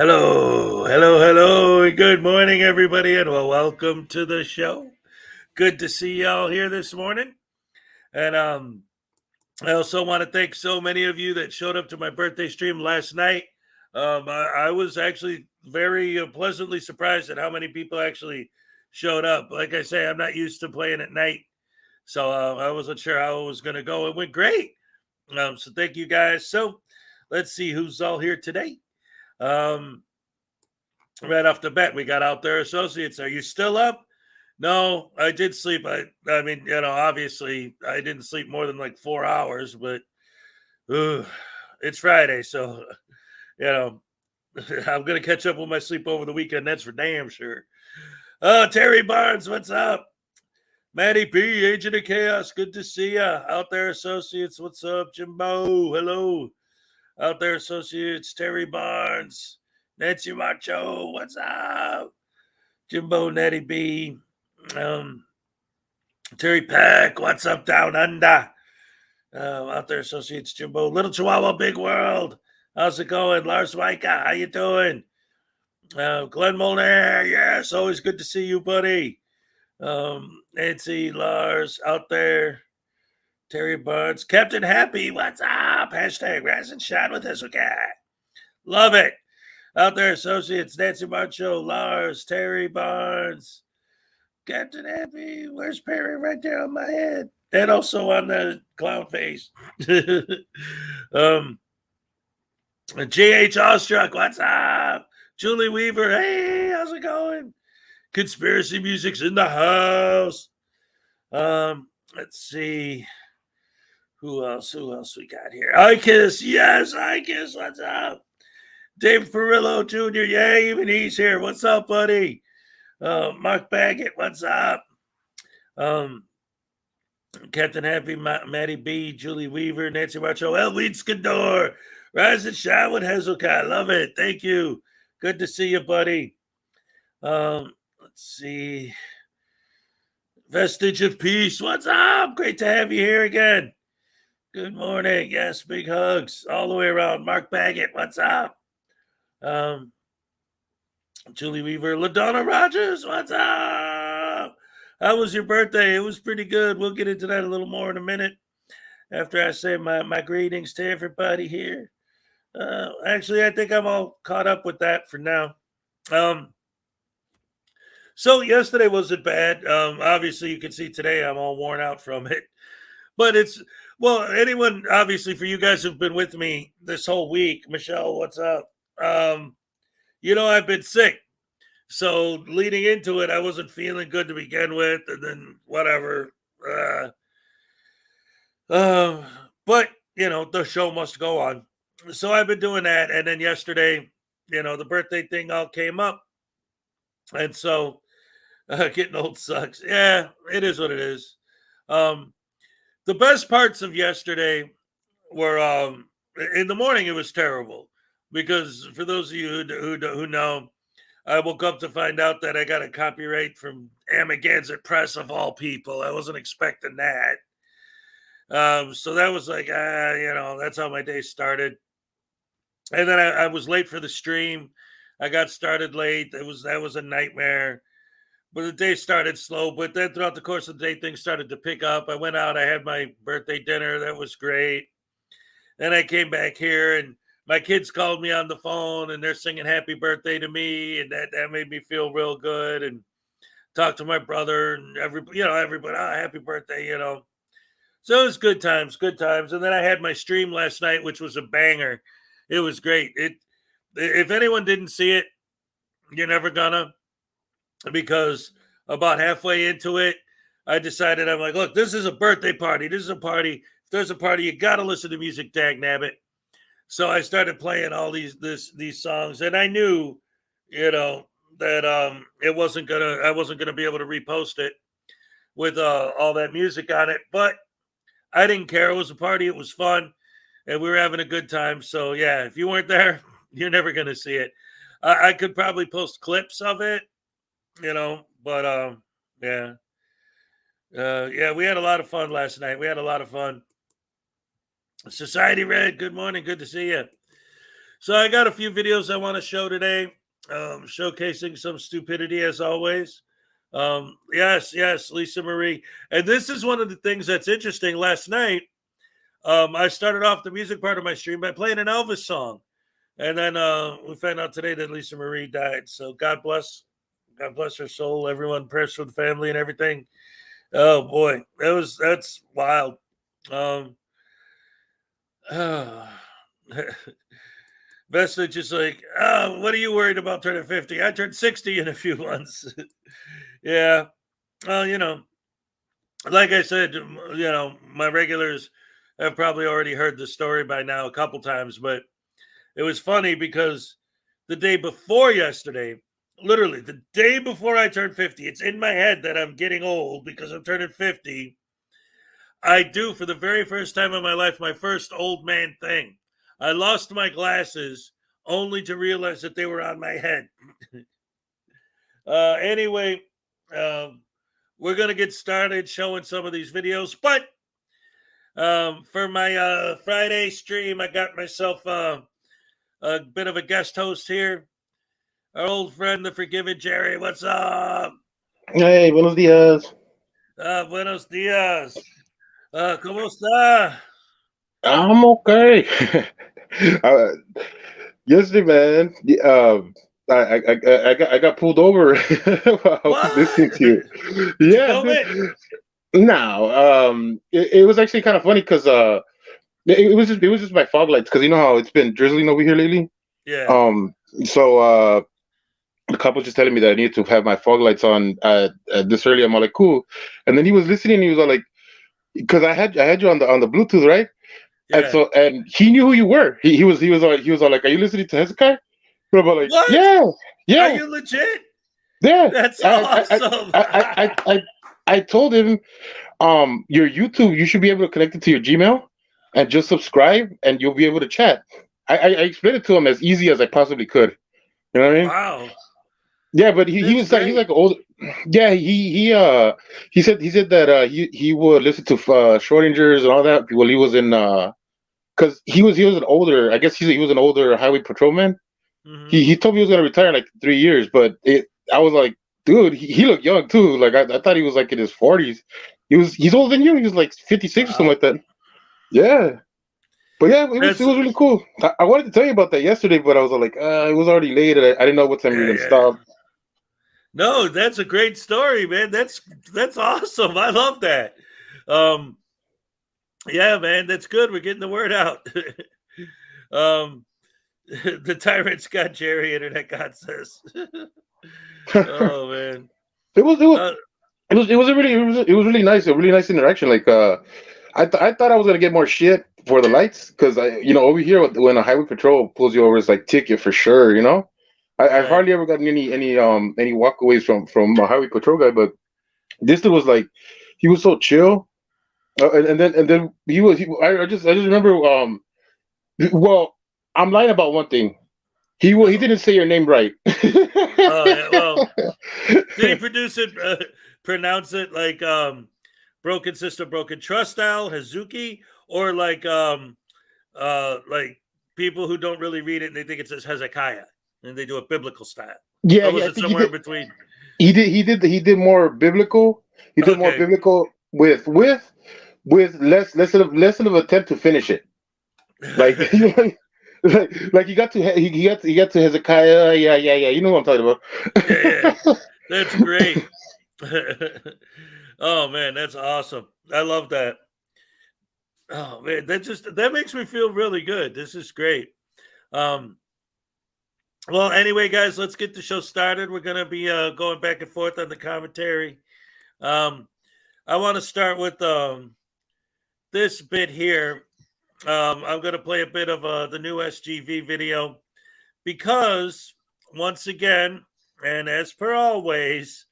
Hello, and good morning, everybody, and welcome to the show. Good to see y'all here this morning. And I also want to thank so many of you that showed up to my birthday stream last night. I was actually very pleasantly surprised at how many people actually showed up. Like I say, I'm not used to playing at night, so I wasn't sure how it was going to go. It went great. So thank you guys. So let's see who's all here today. Right off the bat, we got Out There Associates. Are you still up? No, I did sleep. I mean, obviously, I didn't sleep more than like 4 hours, but it's Friday, so I'm gonna catch up with my sleep over the weekend. That's for damn sure. Terry Barnes, what's up? Matty P, Agent of Chaos, good to see ya. Out There Associates, what's up? Jimbo, hello. Out There Associates, Terry Barnes. Nancy Macho, what's up? Jimbo, Natty B, Terry Peck, what's up down under? Out There Associates, Jimbo, Little Chihuahua, Big World, how's it going? Lars Weika, how you doing? Glenn Molnar, yes, always good to see you, buddy. Nancy, Lars, Out There, Terry Barnes, Captain Happy, what's up? Hashtag Rise and Shine with Hezokuai. Love it. Out There Associates, Nancy Macho, Lars, Terry Barnes. Captain Happy. Where's Perry? Right there on my head. And also on the clown face. J.H. Awestruck, what's up? Julie Weaver, hey, how's it going? Conspiracy Music's in the house. Let's see. Who else we got here? Ikiss, yes, Ikiss, what's up? Dave Perillo Jr., yeah, even he's here. What's up, buddy? Mark Baggett, what's up? Captain Happy, Maddie B, Julie Weaver, Nancy Macho, Elweed Skador, Rise and Shine with Hezokuai. Love it. Thank you. Good to see you, buddy. Let's see. Vestige of Peace. What's up? Great to have you here again. Good morning. Yes, big hugs all the way around. Mark Baggett. What's up? Julie Weaver. LaDonna Rogers. What's up? How was your birthday? It was pretty good. We'll get into that a little more in a minute after I say my greetings to everybody here. Actually, I think I'm all caught up with that for now. So yesterday wasn't bad. Obviously, you can see today I'm all worn out from it. But anyone, obviously, for you guys who've been with me this whole week, Michelle, what's up? I've been sick. So leading into it, I wasn't feeling good to begin with, and then whatever. But, the show must go on. So I've been doing that. And then yesterday, the birthday thing all came up. And so getting old sucks. Yeah, it is what it is. The best parts of yesterday were in the morning. It was terrible because for those of you who know, I woke up to find out that I got a copyright from Amagansett Press of all people. I wasn't expecting that. So that was like, that's how my day started. And then I was late for the stream. I got started late. That was a nightmare. But the day started slow. But then throughout the course of the day, things started to pick up. I went out. I had my birthday dinner. That was great. Then I came back here, and my kids called me on the phone, and they're singing happy birthday to me. And that made me feel real good. And talked to my brother and everybody, happy birthday, So it was good times. And then I had my stream last night, which was a banger. It was great. If anyone didn't see it, you're never gonna, because about halfway into it, I decided, I'm like, look, this is a birthday party. This is a party. If there's a party, you got to listen to music, dag nabbit. So I started playing all these songs, and I knew, that I wasn't gonna be able to repost it with all that music on it, but I didn't care. It was a party. It was fun, and we were having a good time. So yeah, if you weren't there, you're never gonna see it. I could probably post clips of it, but yeah. We had a lot of fun last night. We had a lot of fun. Society Red, good morning. Good to see you. So I got a few videos I want to show today, showcasing some stupidity as always. Yes, Lisa Marie. And this is one of the things that's interesting. Last night, I started off the music part of my stream by playing an Elvis song. And then we found out today that Lisa Marie died. So God bless her soul. Everyone, prayers for the family and everything. Oh boy, that's wild. Vestige is like, what are you worried about turning 50? I turned 60 in a few months. Yeah. Well, like I said, my regulars have probably already heard the story by now a couple times, but it was funny because the day before yesterday, literally the day before I turned 50, it's in my head that I'm getting old because I'm turning 50. I do, for the very first time in my life, my first old man thing. I lost my glasses only to realize that they were on my head. Anyway, we're going to get started showing some of these videos. But for my Friday stream, I got myself a bit of a guest host here. Our old friend, the Forgiven Jerry. What's up? Hey, buenos días. Buenos días. ¿Cómo está? I'm okay. uh, Yesterday, man, I got pulled over while I was listening What? to you. Did you Yeah, film dude. it? No, it was actually kind of funny because it was just my fog lights because you know how it's been drizzling over here lately. Yeah. Um, so the couple just telling me that I needed to have my fog lights on this early. I'm all like, cool. And then he was listening. And he was all like, because I had you on the Bluetooth, right? And Yeah. so and he knew who you were. He was all like, are you listening to Hezekiah? And I'm all like, What? yeah, Are yeah, you legit? yeah. That's I I awesome. I told him, your YouTube, you should be able to connect it to your Gmail and just subscribe, and you'll be able to chat. I explained it to him as easy as I possibly could. You know what I mean? Wow. Yeah, but That's he's great. like old. Yeah, he said that he would listen to Schrodinger's and all that. Well, he was in because he was an older. I guess he was an older highway patrolman. Hmm. He told me he was gonna retire in like 3 years, but I was like, dude, he looked young too. Like I thought he was like in his 40s. He's older than you. He was like 56 or something Wow. like that. Yeah, but yeah, it That's was really cool. I wanted to tell you about that yesterday, but I was like, it was already late. And I didn't know what time we were yeah, gonna yeah. stop. No, that's a great story, man. That's awesome. I love that. Um, yeah, man, that's good. We're getting the word out. um, the tyrant's got Jerry, internet god says. Oh man. It was it was Uh, it was a really it was really nice, a really nice interaction. Like I thought I was gonna get more shit for the lights because I over here when a highway patrol pulls you over, it's like ticket for sure. I've right. hardly ever gotten any walkaways from a highway patrol guy, but this dude was like, he was so chill, and then I just remember well, I'm lying about one thing. He Uh-oh. didn't say your name right. Oh yeah. Well, did he pronounce it like broken system, broken trust style, Hazuki, or like people who don't really read it and they think it says Hezekiah and they do a biblical style? Yeah, Or yeah, was I it think he somewhere in did. between? He did more biblical. He did more Okay. biblical with less of an attempt to finish it. Like like he got to Hezekiah. Yeah, yeah, yeah. You know what I'm talking Yeah, yeah. about. That's great. Oh man, that's awesome. I love that. Oh man, that makes me feel really good. This is great. Um well, anyway, guys, let's get the show started. We're gonna be going back and forth on the commentary. Um I want to start with this bit here. I'm gonna play a bit of the new SGV video because once again, and as per always,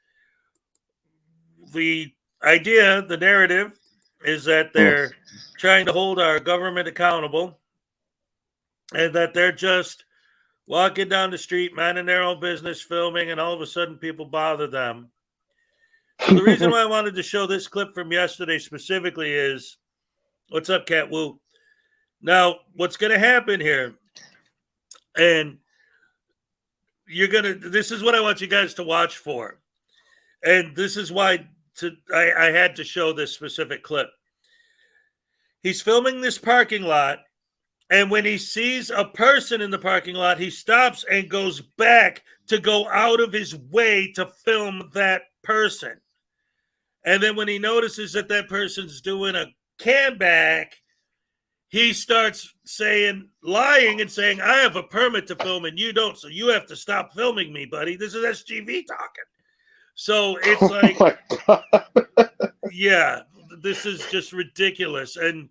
the idea, the narrative is that Mm. they're trying to hold our government accountable and that they're just walking down the street, minding their own business, filming, and all of a sudden people bother them. So the reason why I wanted to show this clip from yesterday specifically is what's up, Cat Woo? Now, what's going to happen here, and this is what I want you guys to watch for. And this is why I had to show this specific clip. He's filming this parking lot. And when he sees a person in the parking lot, he stops and goes back to go out of his way to film that person. And then when he notices that that person's doing a cam back, he starts lying and saying, I have a permit to film and you don't. So you have to stop filming me, buddy. This is SGV talking. So it's Oh like, my God. yeah, this is just ridiculous. And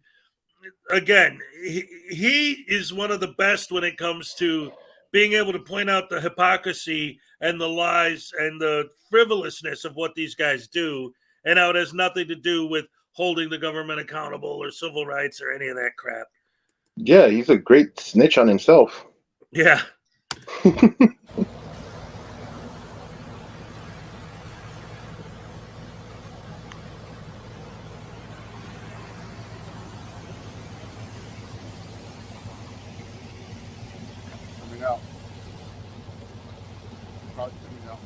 again, he is one of the best when it comes to being able to point out the hypocrisy and the lies and the frivolousness of what these guys do, and how it has nothing to do with holding the government accountable or civil rights or any of that crap. Yeah, he's a great snitch on himself. Yeah. Coming out. Coming out.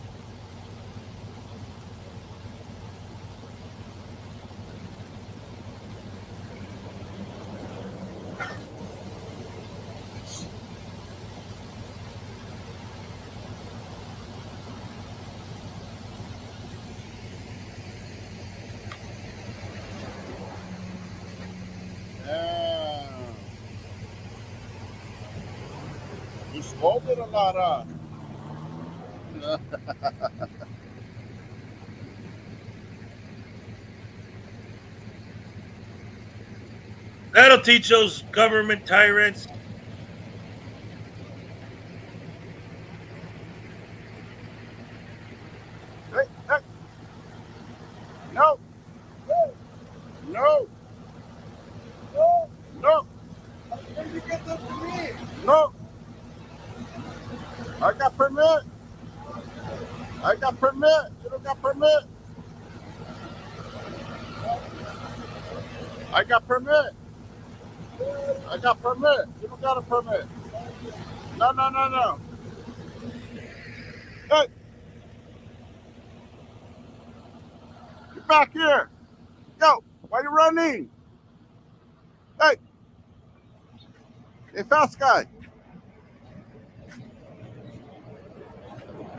You scolded a lot, huh? That'll teach those government tyrants. Hey, hey. No. No. No. No. Where did you get that from me? No. I got permit. I got permit. You don't got permit. I got permit. I got permit. You don't got a permit. No, no, no, no. Hey. Get back here. Yo, why you running? Hey. Hey, fast guy.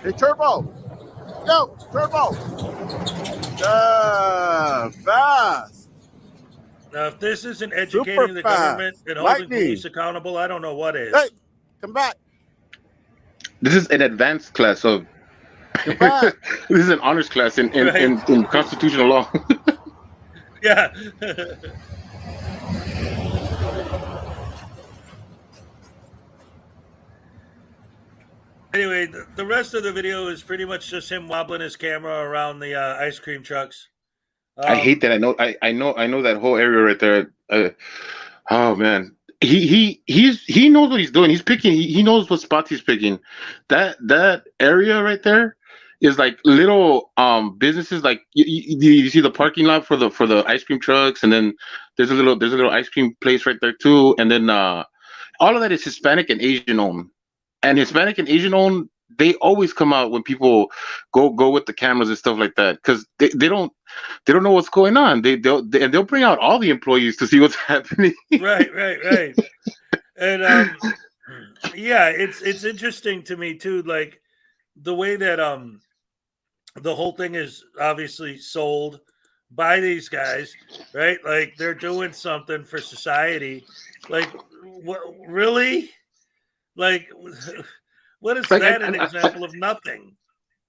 Hey, Turbo. Yo, Turbo. Fast. Now, if this isn't educating the government and holding police accountable, I don't know what is. Hey, come back. This is an advanced class of. Come back. This is an honors class in constitutional law. Yeah. Anyway, the rest of the video is pretty much just him wobbling his camera around the ice cream trucks. I hate that. I know that whole area right there. Oh man, he knows what he's doing. He's picking. He knows what spots he's picking. That area right there is like little businesses. Like you see the parking lot for the ice cream trucks, and then there's a little ice cream place right there too. And then all of that is Hispanic and Asian owned. And Hispanic and Asian owned, they always come out when people go with the cameras and stuff like that, because they don't know what's going on. They'll bring out all the employees to see what's happening. Right. And yeah, it's interesting to me too, like the way that the whole thing is obviously sold by these guys, right? Like they're doing something for society. Like what, really? Like, what is Like, that an example of nothing?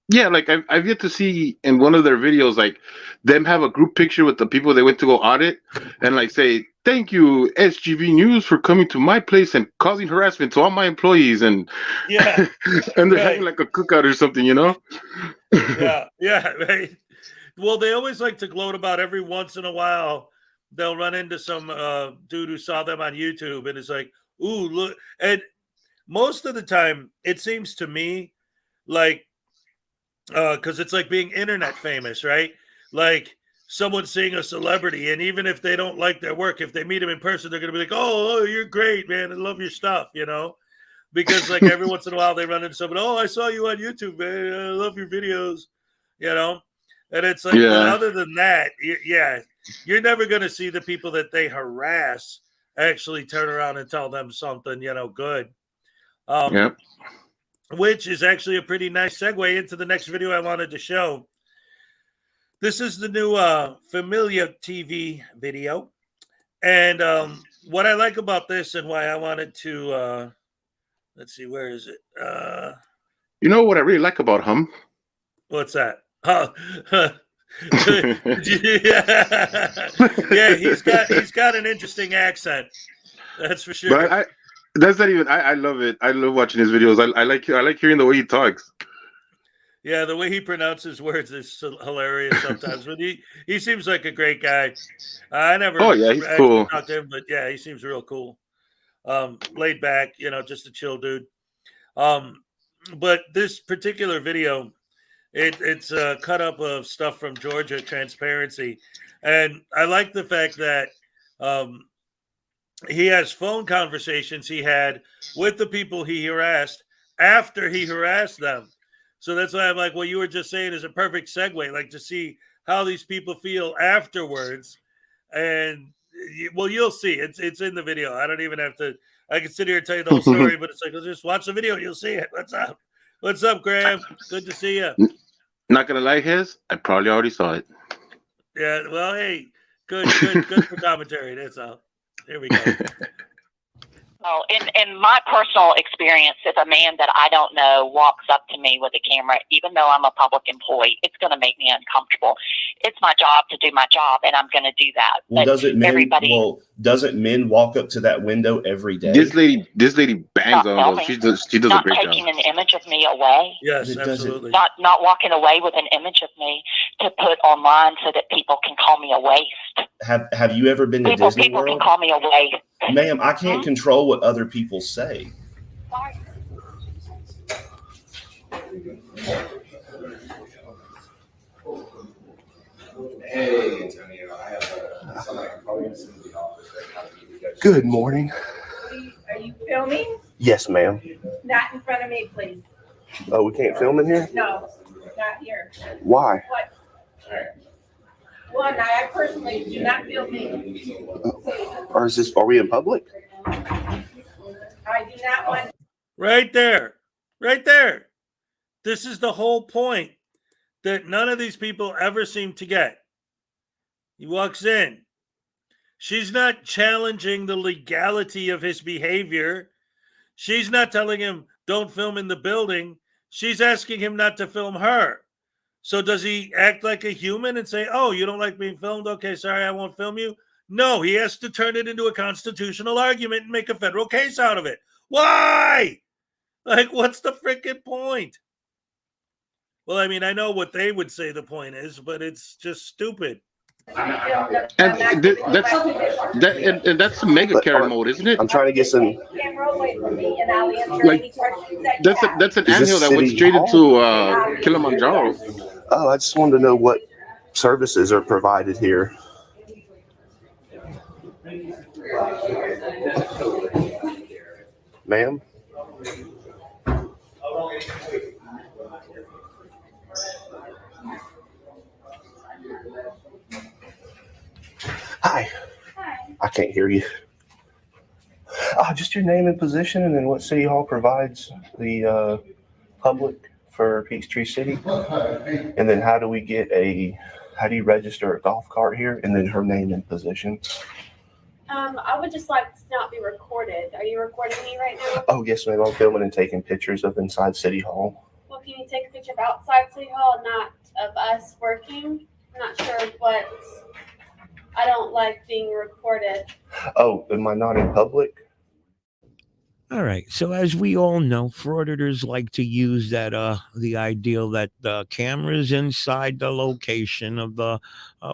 Yeah, like I've yet to see in one of their videos, like them have a group picture with the people they went to go audit, and like say, "Thank you, SGV News, for coming to my place and causing harassment to all my employees," and yeah, and they're having like a cookout or something, you know? yeah, right. Well, they always like to gloat about every once in a while they'll run into some dude who saw them on YouTube and is like, "Ooh, look!" And most of the time, it seems to me like, because it's like being internet famous, right? Like someone seeing a celebrity, and even if they don't like their work, if they meet them in person, they're gonna be like, "Oh, you're great, man! I love your stuff," you know? Because like every once in a while they run into someone, "Oh, I saw you on YouTube, man! I love your videos," you know? And it's like, but other than that, yeah, you're never gonna see the people that they harass actually turn around and tell them something, good. Yep. Which is actually a pretty nice segue into the next video I wanted to show. This is the new Familia TV video. And what I like about this and why I wanted to, let's see, where is it? You know what I really like about him? What's that? Yeah, he's got an interesting accent. That's for sure. But that's not even. I love it. I love watching his videos. I like hearing the way he talks. Yeah, the way he pronounces words is hilarious sometimes. But he seems like a great guy. I never. Oh yeah, he's cool. Talked to him, but yeah, he seems real cool. Laid back, just a chill dude. But this particular video, it's a cut up of stuff from Georgia Transparency, and I like the fact that he has phone conversations he had with the people he harassed after he harassed them. So that's why I'm like, what you were just saying is a perfect segue, like to see how these people feel afterwards. And well, you'll see. It's in the video. I don't even have to. I can sit here and tell you the whole story, but it's like, just watch the video. You'll see it. What's up? What's up, Graham? Good to see you. Not gonna lie, I probably already saw it. Yeah. Well, hey, good for commentary. That's all. Here we go. Oh, in my personal experience, if a man that I don't know walks up to me with a camera, even though I'm a public employee, it's going to make me uncomfortable. It's my job to do my job, and I'm going to do that. Well, But doesn't men walk up to that window every day? This lady bangs on those. She does a not great job. taking an image of me away. Yes, It doesn't- absolutely. Not walking away with an image of me to put online so that people can call me a waste. Have you ever been to People Disney can World? call me a waste. Ma'am, I can't control what other people say. Hey, Antonio, I have something I'm probably going to send to the office right now to you guys. Good morning. Are you filming? Yes, ma'am. Not in front of me, please. Oh, we can't film in here? No, not here. Why? What? One, I personally do not film me. Or are we in public? I do not want. Right there. Right there. This is the whole point that none of these people ever seem to get. He walks in. She's not challenging the legality of his behavior. She's not telling him, don't film in the building. She's asking him not to film her. So does he act like a human and say, oh, you don't like being filmed? Okay, sorry, I won't film you. No, he has to turn it into a constitutional argument and make a federal case out of it. Why? Like, what's the freaking point? Well, I mean, I know what they would say the point is, but it's just stupid. And that's mega Karen mode, isn't it? I'm trying to get some. Camera away from me and I'll answer Like, any questions that you have. That's an Is this anthill that went City straight Hall? into Kilimanjaro. Oh, I just wanted to know what services are provided here. Ma'am? Hi. Hi. I can't hear you. Just your name and position, and then what City Hall provides the public for Peachtree City. And then how do you register a golf cart here? And then her name and position. I would just like to not be recorded. Are you recording me right now? Oh, yes, ma'am. I'm filming and taking pictures of inside City Hall. Well, can you take a picture of outside City Hall, not of us working? I'm not sure what. I don't like being recorded. Oh, am I not in public? All right. So as we all know, frauditors like to use that the ideal that the cameras inside the location of the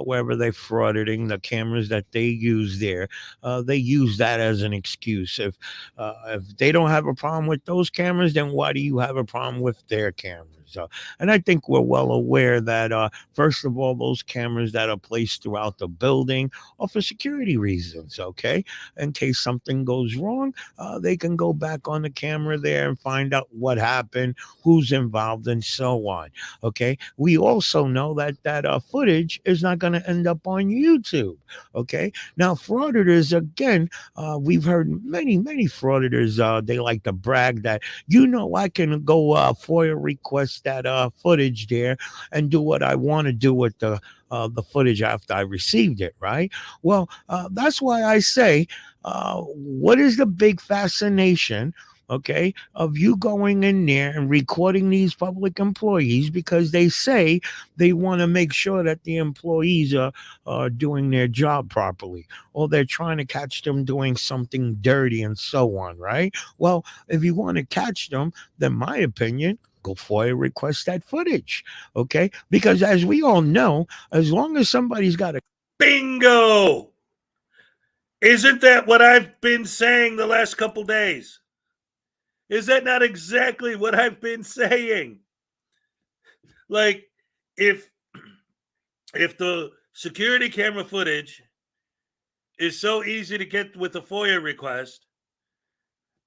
wherever they're frauditing, the cameras that they use there, they use that as an excuse. If they don't have a problem with those cameras, then why do you have a problem with their cameras? And I think we're well aware that first of all, those cameras that are placed throughout the building are for security reasons. Okay, in case something goes wrong, they can go back on the camera there and find out what happened, who's involved, and so on. Okay, we also know that footage is not going to end up on YouTube. Okay, now frauditors, again, we've heard many frauditors, they like to brag that, I can go FOIA request that footage there and do what I want to do with the footage after I received it, right? Well, that's why I say, what is the big fascination, okay, of you going in there and recording these public employees because they say they want to make sure that the employees are doing their job properly, or they're trying to catch them doing something dirty and so on, right? Well, if you want to catch them, then my opinion, go FOIA request that footage, okay? Because as we all know, as long as somebody's got a Bingo! Isn't that what I've been saying the last couple days? Is that not exactly what I've been saying? Like, if the security camera footage is so easy to get with a FOIA request,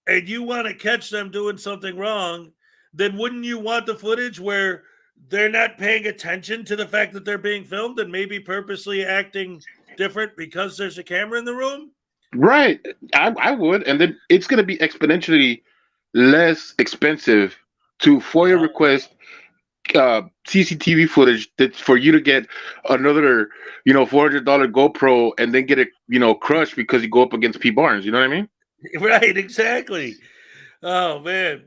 and you want to catch them doing something wrong, then wouldn't you want the footage where they're not paying attention to the fact that they're being filmed and maybe purposely acting different because there's a camera in the room? Right. I would. And then it's going to be exponentially less expensive to FOIA request CCTV footage that's for you to get another, $400 GoPro and then get it, crushed because you go up against P. Barnes. You know what I mean? Right, exactly. Oh man.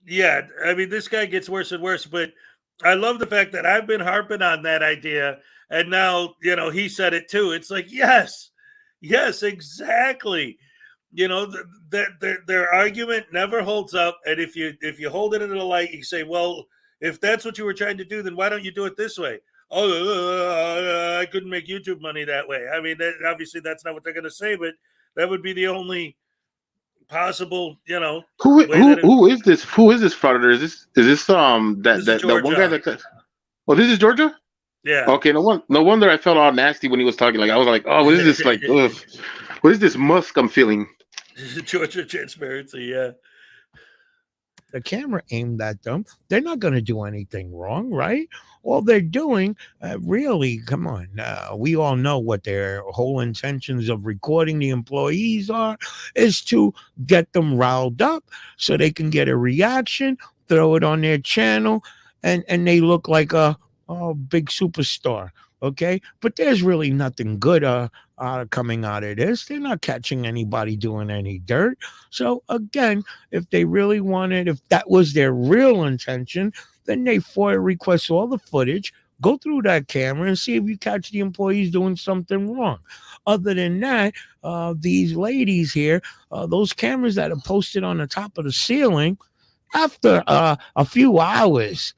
Yeah, I mean this guy gets worse and worse, but I love the fact that I've been harping on that idea and now, he said it too. It's like, yes. Yes, exactly. Their argument never holds up, and if you hold it into the light, you say, well, if that's what you were trying to do, then why don't you do it this way? Oh, I couldn't make YouTube money that way. I mean, obviously that's not what they're going to say, but that would be the only possible, Who way that who is this? Who is this frauditor? Is this this is that one guy Georgia. that? Oh, this is Georgia. Yeah. Okay, no wonder I felt all nasty when he was talking. Like I was like, oh, what is this? Like, ugh, what is this musk I'm feeling? Georgia transparency, yeah. The camera aimed at them. They're not going to do anything wrong, right? All they're doing, really, come on. We all know what their whole intentions of recording the employees are, is to get them riled up so they can get a reaction, throw it on their channel, and they look like a big superstar. Okay, but there's really nothing good coming out of this. They're not catching anybody doing any dirt. So again, if they really wanted, if that was their real intention, then they FOIA request all the footage, go through that camera and see if you catch the employees doing something wrong. Other than that, these ladies here, those cameras that are posted on the top of the ceiling, after a few hours,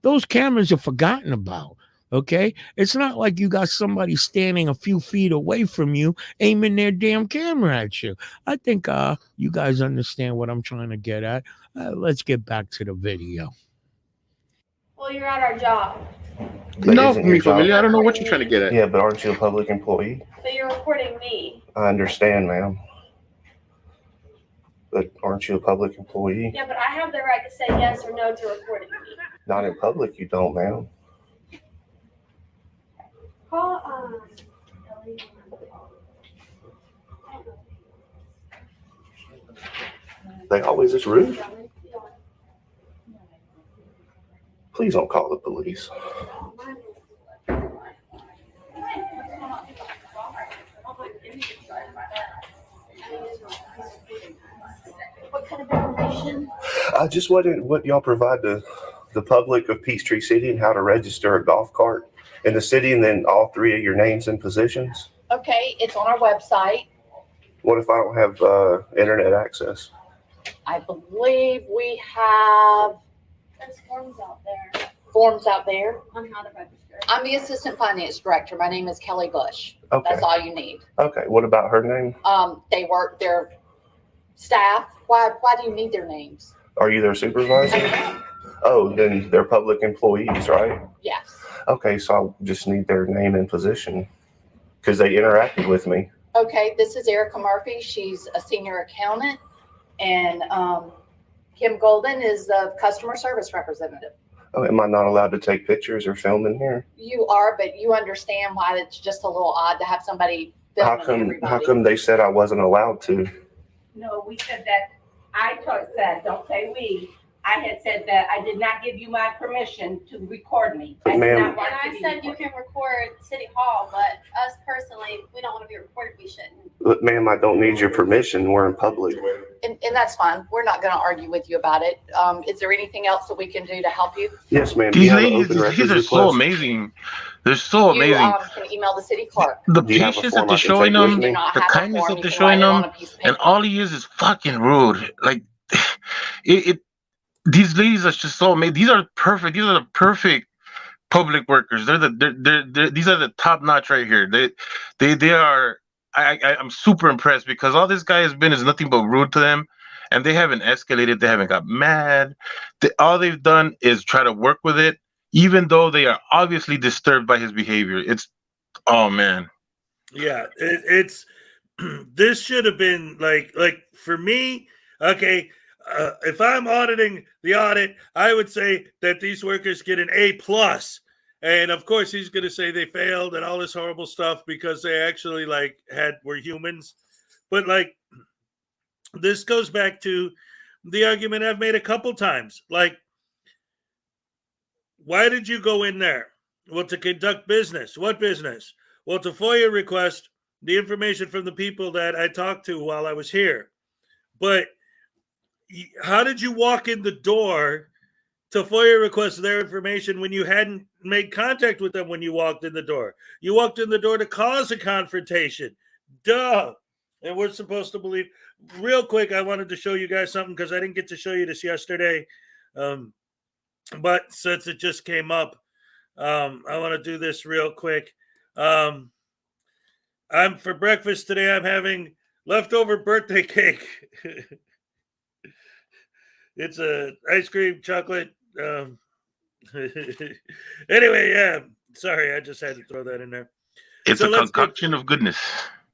those cameras are forgotten about. Okay, it's not like you got somebody standing a few feet away from you aiming their damn camera at you. I think you guys understand what I'm trying to get at. Let's get back to the video. Well, you're at our job. But No, isn't your mi job? familia. I don't know what you're trying to get at. Yeah, but aren't you a public employee? But you're recording me. I understand, ma'am. But aren't you a public employee? Yeah, but I have the right to say yes or no to recording me. Not in public, you don't, ma'am. Call They always is rude. Please don't call the police. What kind of information? I just wondered what y'all provide the public of Peachtree City and how to register a golf cart in the city, and then all three of your names and positions. Okay, it's on our website. What if I don't have internet access? I believe we have There's forms out there forms out there. on how to register. I'm the assistant finance director. My name is Kelly Bush. Okay. That's all you need. Okay. What about her name? They work their staff. Why do you need their names? Are you their supervisor? Oh, then they're public employees, right? Yes. Okay, so I just need their name and position because they interacted with me. Okay, this is Erica Murphy. She's a senior accountant, and Kim Golden is the customer service representative. Oh, am I not allowed to take pictures or film in here? You are, but you understand why it's just a little odd to have somebody filming everybody. How come they said I wasn't allowed to? No, we said that, said, don't say we. I had said that I did not give you my permission to record me. I did Ma'am. not And want to I be said you recorded. can record City Hall, but us personally, we don't want to be recorded. We shouldn't. But ma'am, I don't need your permission. We're in public. And that's fine. We're not going to argue with you about it. Is there anything else that we can do to help you? Yes, ma'am. Do These you have an ladies, open records these are so request? amazing. They're so amazing. You can email the city clerk. The Do you have a patience form that I they're can showing take with them, me? Do not the have a kindness form. that You they're can showing write it on them, a piece of and paper. all he is fucking rude. Like it these ladies are just so amazing. These are perfect. These are the perfect public workers. They're these are the top notch right here. They are. I'm super impressed because all this guy has been is nothing but rude to them, and they haven't escalated. They haven't got mad. All they've done is try to work with it, even though they are obviously disturbed by his behavior. It's oh man. Yeah, it's this should have been like for me. Okay, if I'm auditing the audit, I would say that these workers get an A+. And of course, he's going to say they failed and all this horrible stuff because they actually were humans. But this goes back to the argument I've made a couple times. Like, why did you go in there? Well, to conduct business. What business? Well, to FOIA request the information from the people that I talked to while I was here. But how did you walk in the door to FOIA request their information when you hadn't made contact with them when you walked in the door? You walked in the door to cause a confrontation. Duh. And we're supposed to believe. Real quick, I wanted to show you guys something because I didn't get to show you this yesterday. But since it just came up, I want to do this real quick. I'm for breakfast today. I'm having leftover birthday cake. It's a ice cream chocolate. Anyway, yeah. Sorry, I just had to throw that in there. It's So a concoction of goodness.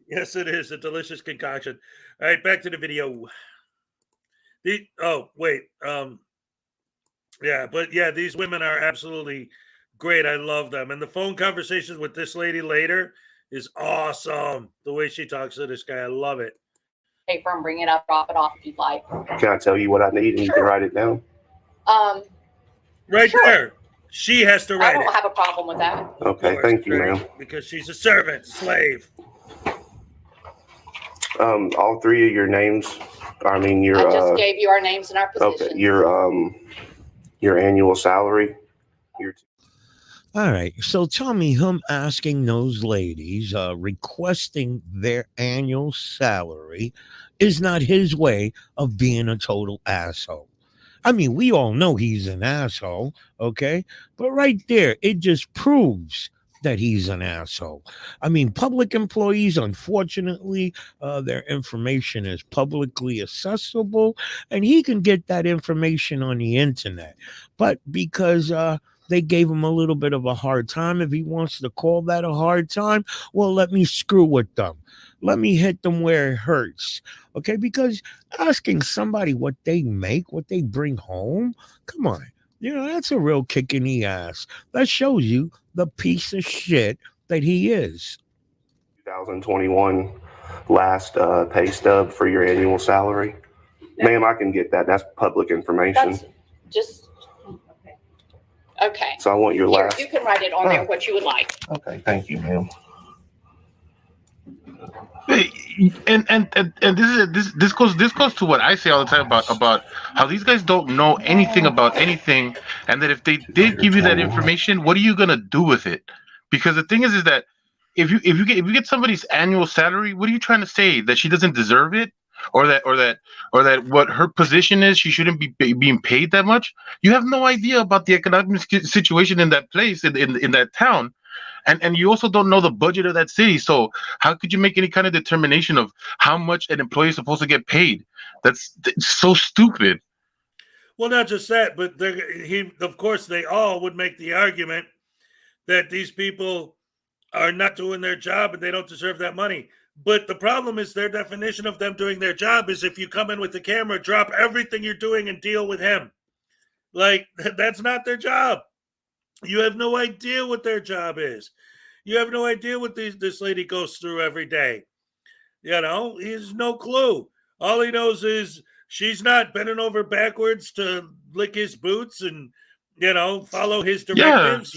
Yes, it is a delicious concoction. All right, back to the video. These women are absolutely great. I love them. And the phone conversations with this lady later is awesome. The way she talks to this guy, I love it. Paper and bring it up, drop it off if you'd like. Can I tell you what I need and you can write it down? Right Sure. there. She has to I write won't it. have a problem with that. Okay, thank you, ma'am. Because she's a servant, slave. All three of your names, I just gave you our names and our positions. okay, your annual salary. All right. So tell me, him asking those ladies, requesting their annual salary is not his way of being a total asshole. I mean, we all know he's an asshole, okay? But right there, it just proves that he's an asshole. I mean, public employees, unfortunately, their information is publicly accessible, and he can get that information on the internet. But because they gave him a little bit of a hard time, if he wants to call that a hard time, well, let me screw with them. Let me hit them where it hurts, okay? Because asking somebody what they make, what they bring home, come on. That's a real kick in the ass. That shows you the piece of shit that he is. 2021 last pay stub for your annual salary. Ma'am, I can get that. That's public information. That's just okay. So I want your Here, last. you can write it on there what you would like. Okay, thank you, ma'am. And this goes to what I say all the time about how these guys don't know anything about anything, and that if they did give you that information, what are you gonna do with it? Because the thing is that if you get somebody's annual salary, what are you trying to say? That she doesn't deserve it, or that what her position is, she shouldn't be being paid that much? You have no idea about the economic situation in that place, in that town. And you also don't know the budget of that city. So how could you make any kind of determination of how much an employee is supposed to get paid? That's so stupid. Well, not just that, but of course, they all would make the argument that these people are not doing their job and they don't deserve that money. But the problem is their definition of them doing their job is if you come in with the camera, drop everything you're doing and deal with him. Like, that's not their job. You have no idea what their job is. You have no idea what this lady goes through every day. He has no clue. All he knows is she's not bending over backwards to lick his boots and, follow his directives.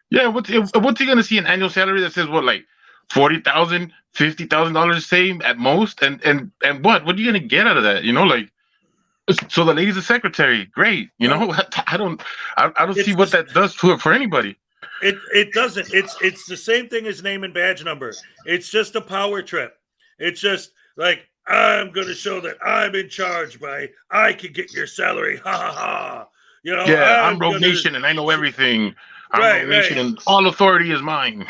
Yeah. What's he going to see an annual salary that says what, like $40,000, $50,000 same at most? And what are you going to get out of that? So the lady's a secretary. Great. I don't see what that does for anybody. It doesn't. It's the same thing as name and badge number. It's just a power trip. It's just like, I'm going to show that I'm in charge I can get your salary. Ha ha ha. I'm Rogue Nation and I know everything. I'm Rogue Nation and all authority is mine.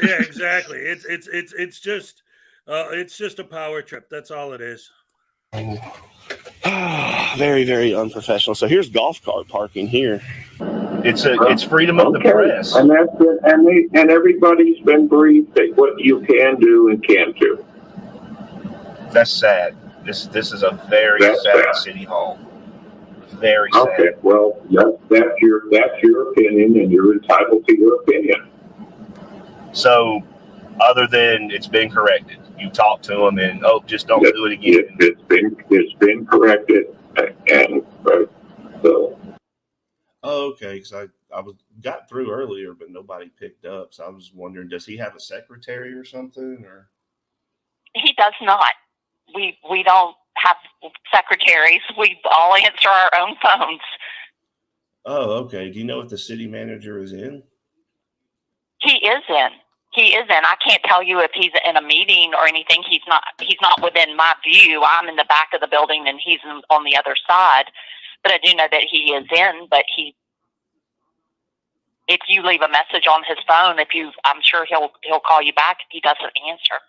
Yeah, exactly. It's just a power trip. That's all it is. Very, very unprofessional. So here's golf cart parking here. It's freedom of the press. And that's it. And everybody's been briefed that what you can do and can't do. That's sad. This is a very sad city hall. Very sad. Okay, well, that's your opinion, and you're entitled to your opinion. So, other than it's been corrected, you talked to them and just don't do it again. It's been corrected, and so. Oh, okay. Because I got through earlier, but nobody picked up. So I was wondering, does he have a secretary or something? Or He does not. We don't have secretaries. We all answer our own phones. Oh, okay. Do you know if the city manager is in? He is in. He is in. I can't tell you if he's in a meeting or anything. He's not within my view. I'm in the back of the building and he's on the other side. But I do know that he is in. But if you leave a message on his phone, I'm sure he'll call you back if he doesn't answer.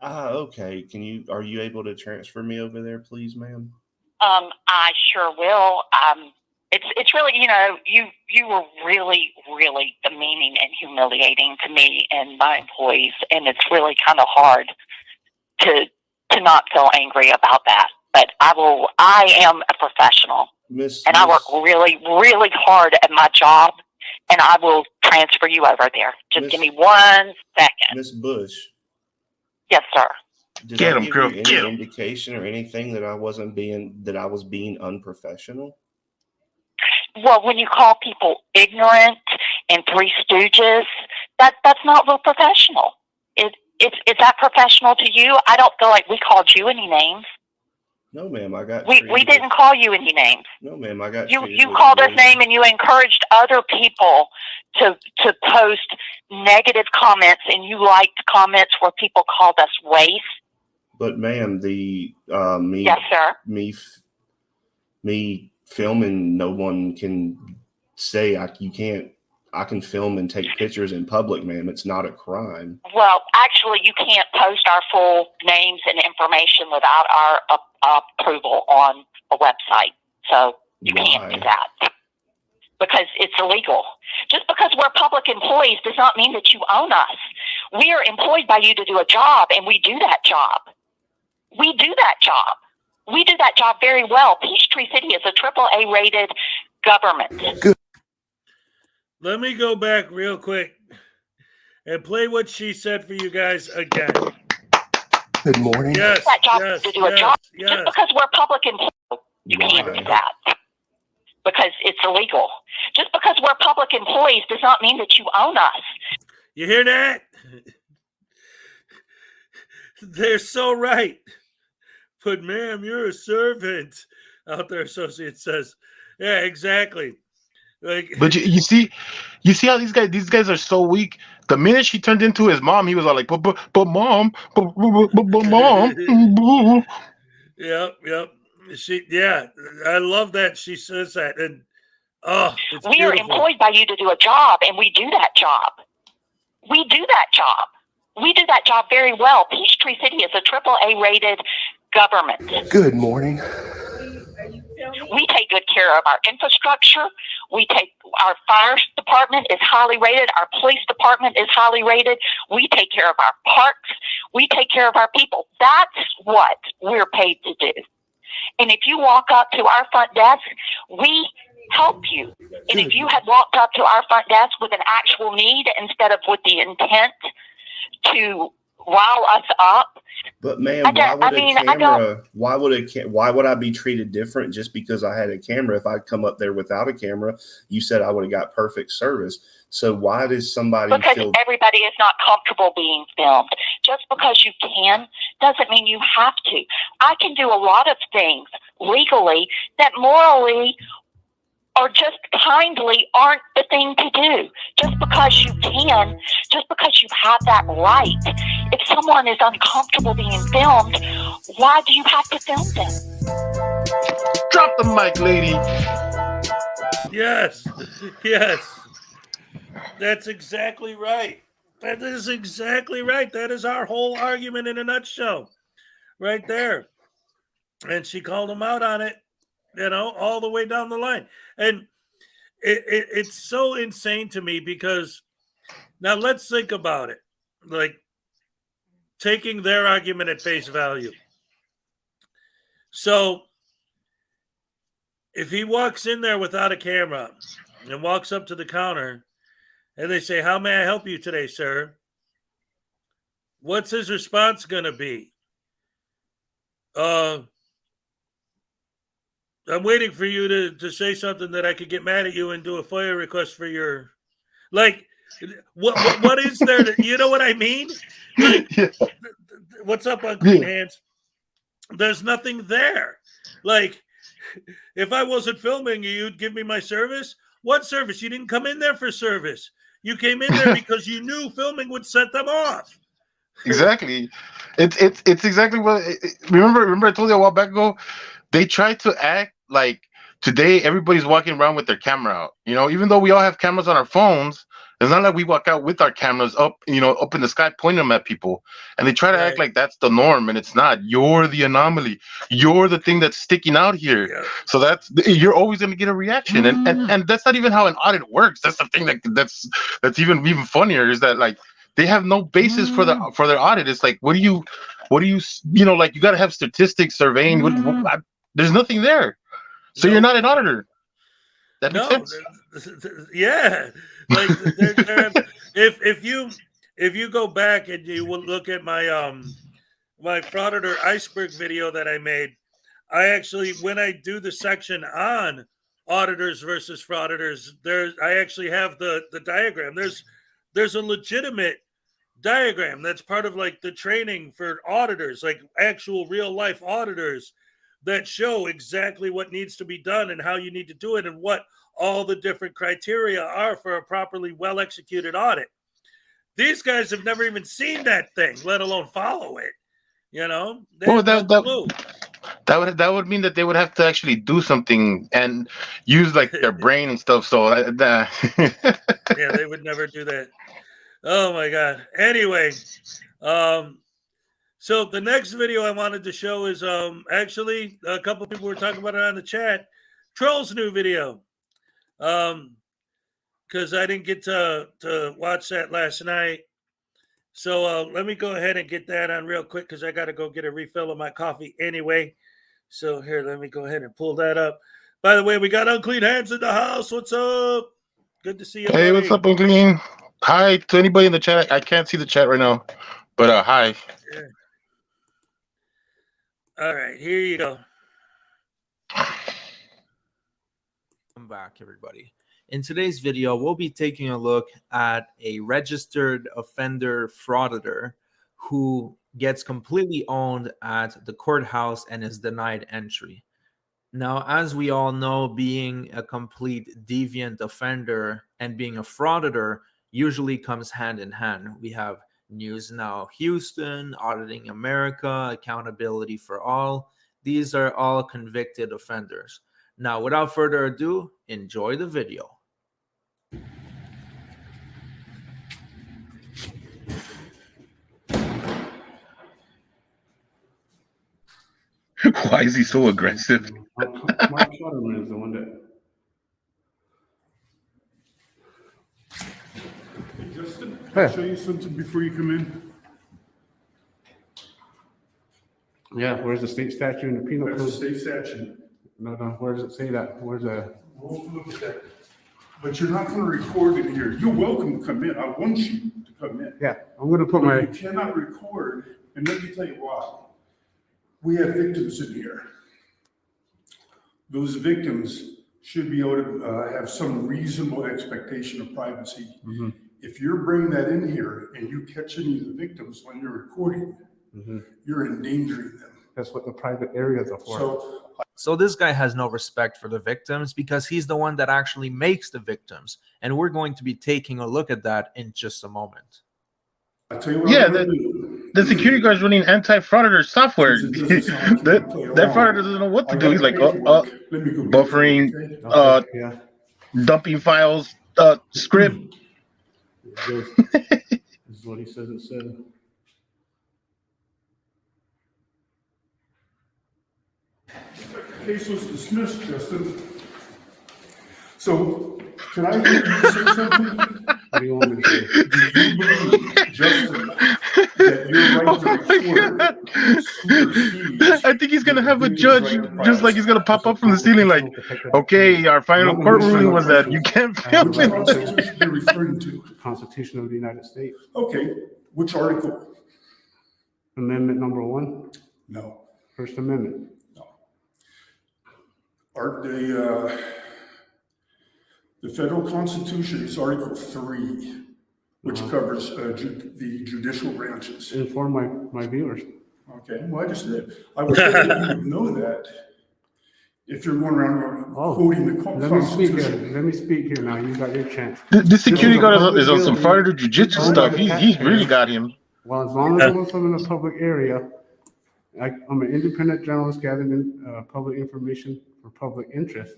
Okay. Are you able to transfer me over there, please, ma'am? I sure will. It's really, you were really, really demeaning and humiliating to me and my employees, and it's really kind of hard to not feel angry about that. But I am a professional, and I work really, really hard at my job, and I will transfer you over there. Just give me 1 second. Miss Bush. Yes, sir. Did I give you any indication or anything that I was being unprofessional? Well, when you call people ignorant and Three Stooges, that's not real professional. Is that professional to you? I don't feel like we called you any names. No, ma'am. We didn't call you any names. No, ma'am. I got you called us name, and you encouraged other people to post negative comments, and you liked comments where people called us waste. But, ma'am, yes, sir. Me filming, no one can say you can't. I can film and take pictures in public, ma'am. It's not a crime. Well, actually, you can't post our full names and information without our approval on a website. So you can't do that because it's illegal. Just because we're public employees does not mean that you own us. We are employed by you to do a job, and we do that job. We do that job. We do that job very well. Peachtree City is a AAA rated government. Good. Let me go back real quick and play what she said for you guys again. Good morning. Yes, that job to do a job. Just because we're public employees, you can't do that because it's illegal. Just because we're public employees does not mean that you own us. You hear that? They're so right. But ma'am, you're a servant. Out there, associate says, yeah, exactly. Like, but you see how these guys are so weak. The minute she turned into his mom, he was all like, but mom, but mom. Yep. I love that she says that. And it's we are employed by you to do a job, and we do that job. We do that job. We do that job very well. Peachtree City is a AAA rated government. Good morning. We take good care of our infrastructure. Our fire department is highly rated. Our police department is highly rated. We take care of our parks. We take care of our people. That's what we're paid to do. And if you walk up to our front desk, we help you. And if you had walked up to our front desk with an actual need instead of with the intent to rile us up. But ma'am, why would I be treated different just because I had a camera? If I'd come up there without a camera, you said I would have got perfect service. So why does somebody Because everybody is not comfortable being filmed. Just because you can doesn't mean you have to. I can do a lot of things legally that morally or just kindly aren't the thing to do. Just because you can, just because you have that right. If someone is uncomfortable being filmed, why do you have to film them? Drop the mic, lady. Yes. That's exactly right. That is exactly right. That is our whole argument in a nutshell. Right there. And she called him out on it, all the way down the line. And it's so insane to me because now let's think about it. Like taking their argument at face value. So if he walks in there without a camera and walks up to the counter and they say, "How may I help you today, sir?" What's his response going to be? I'm waiting for you to say something that I could get mad at you and do a FOIA request for your, like, what is there to, you know what I mean? Like, what's up, Unclean Hands? There's nothing there. Like, if I wasn't filming, you'd give me my service. What service? You didn't come in there for service. You came in there because you knew filming would set them off. Exactly. It's exactly what. Remember, I told you a while back ago. They try to act like today everybody's walking around with their camera out. You know, even though we all have cameras on our phones, it's not like we walk out with our cameras up, up in the sky, pointing them at people. And they try to act like that's the norm, and it's not. You're the anomaly. You're the thing that's sticking out here. Yeah. So you're always going to get a reaction, and that's not even how an audit works. That's the thing that's even funnier is that like they have no basis for their audit. It's like what do you like you got to have statistics, surveying. There's nothing there, so you're not an auditor. That makes sense. Yeah, like if you go back and you will look at my my Frauditor iceberg video that I made, I actually, when I do the section on auditors versus frauditors, I actually have the diagram. There's a legitimate diagram that's part of like the training for auditors, like actual real life auditors that show exactly what needs to be done and how you need to do it and what all the different criteria are for a properly well executed audit. These guys have never even seen that thing, let alone follow it. You know, that would mean that they would have to actually do something and use like their brain and stuff. So yeah, they would never do that. Oh my God. Anyway, so the next video I wanted to show is actually a couple of people were talking about it on the chat. Troll's new video. Because I didn't get to watch that last night. So let me go ahead and get that on real quick because I got to go get a refill of my coffee anyway. So here, let me go ahead and pull that up. By the way, we got Unclean Hands in the house. What's up? Good to see you. Hey, buddy. What's up, Unclean? Hi to anybody in the chat. I can't see the chat right now, but hi. Yeah. All right, here you go. Welcome back, everybody. In today's video, we'll be taking a look at a registered offender frauditor who gets completely owned at the courthouse and is denied entry. Now, as we all know, being a complete deviant offender and being a frauditor usually comes hand in hand. We have News Now Houston, Auditing America, Accountability for All. These are all convicted offenders. Now, without further ado, enjoy the video. Why is he so aggressive? Mark Shutterman is the one that. Hey, Justin, can I show you something before you come in? Yeah, where's the state statute and the penal code? Where's the state statute? No, where does it say that? Where's the? We'll look at that. But you're not going to record it here. You're welcome to come in. I want you to come in. Yeah, I'm going to put my. You cannot record, and let me tell you why. We have victims in here. Those victims should be able to have some reasonable expectation of privacy. Mm-hmm. If you're bringing that in here and you catch any of the victims when you're recording, mm-hmm. you're endangering them. That's what the private areas are for. So this guy has no respect for the victims because he's the one that actually makes the victims. And we're going to be taking a look at that in just a moment. I'll tell you what the security guard's running anti-frauditor software. that frauditor doesn't know what to do. He's like, buffering, dumping files, script. This is what he says it said. The case was dismissed, Justin. So, can I hear you say something? What do you want me to say? Do you believe, Justin, that your right to record? I think he's gonna have a judge, just like he's gonna pop up from the ceiling, like, okay, our final court ruling was that you can't film it. Which Constitution are you referring to? The Constitution of the United States. Okay, which article? Amendment number 1? No. First Amendment? No. The federal Constitution is Article 3. which covers the judicial branches. Inform my viewers. Okay, well, I just did. I would think that you would know that if you're going around quoting the Constitution. Let me speak here now. You got your chance. The security guard is on some Frauditor jiu-jitsu stuff. He's really got him. Well, as long as I'm from in a public area, I'm an independent journalist gathering in, public information for public interest.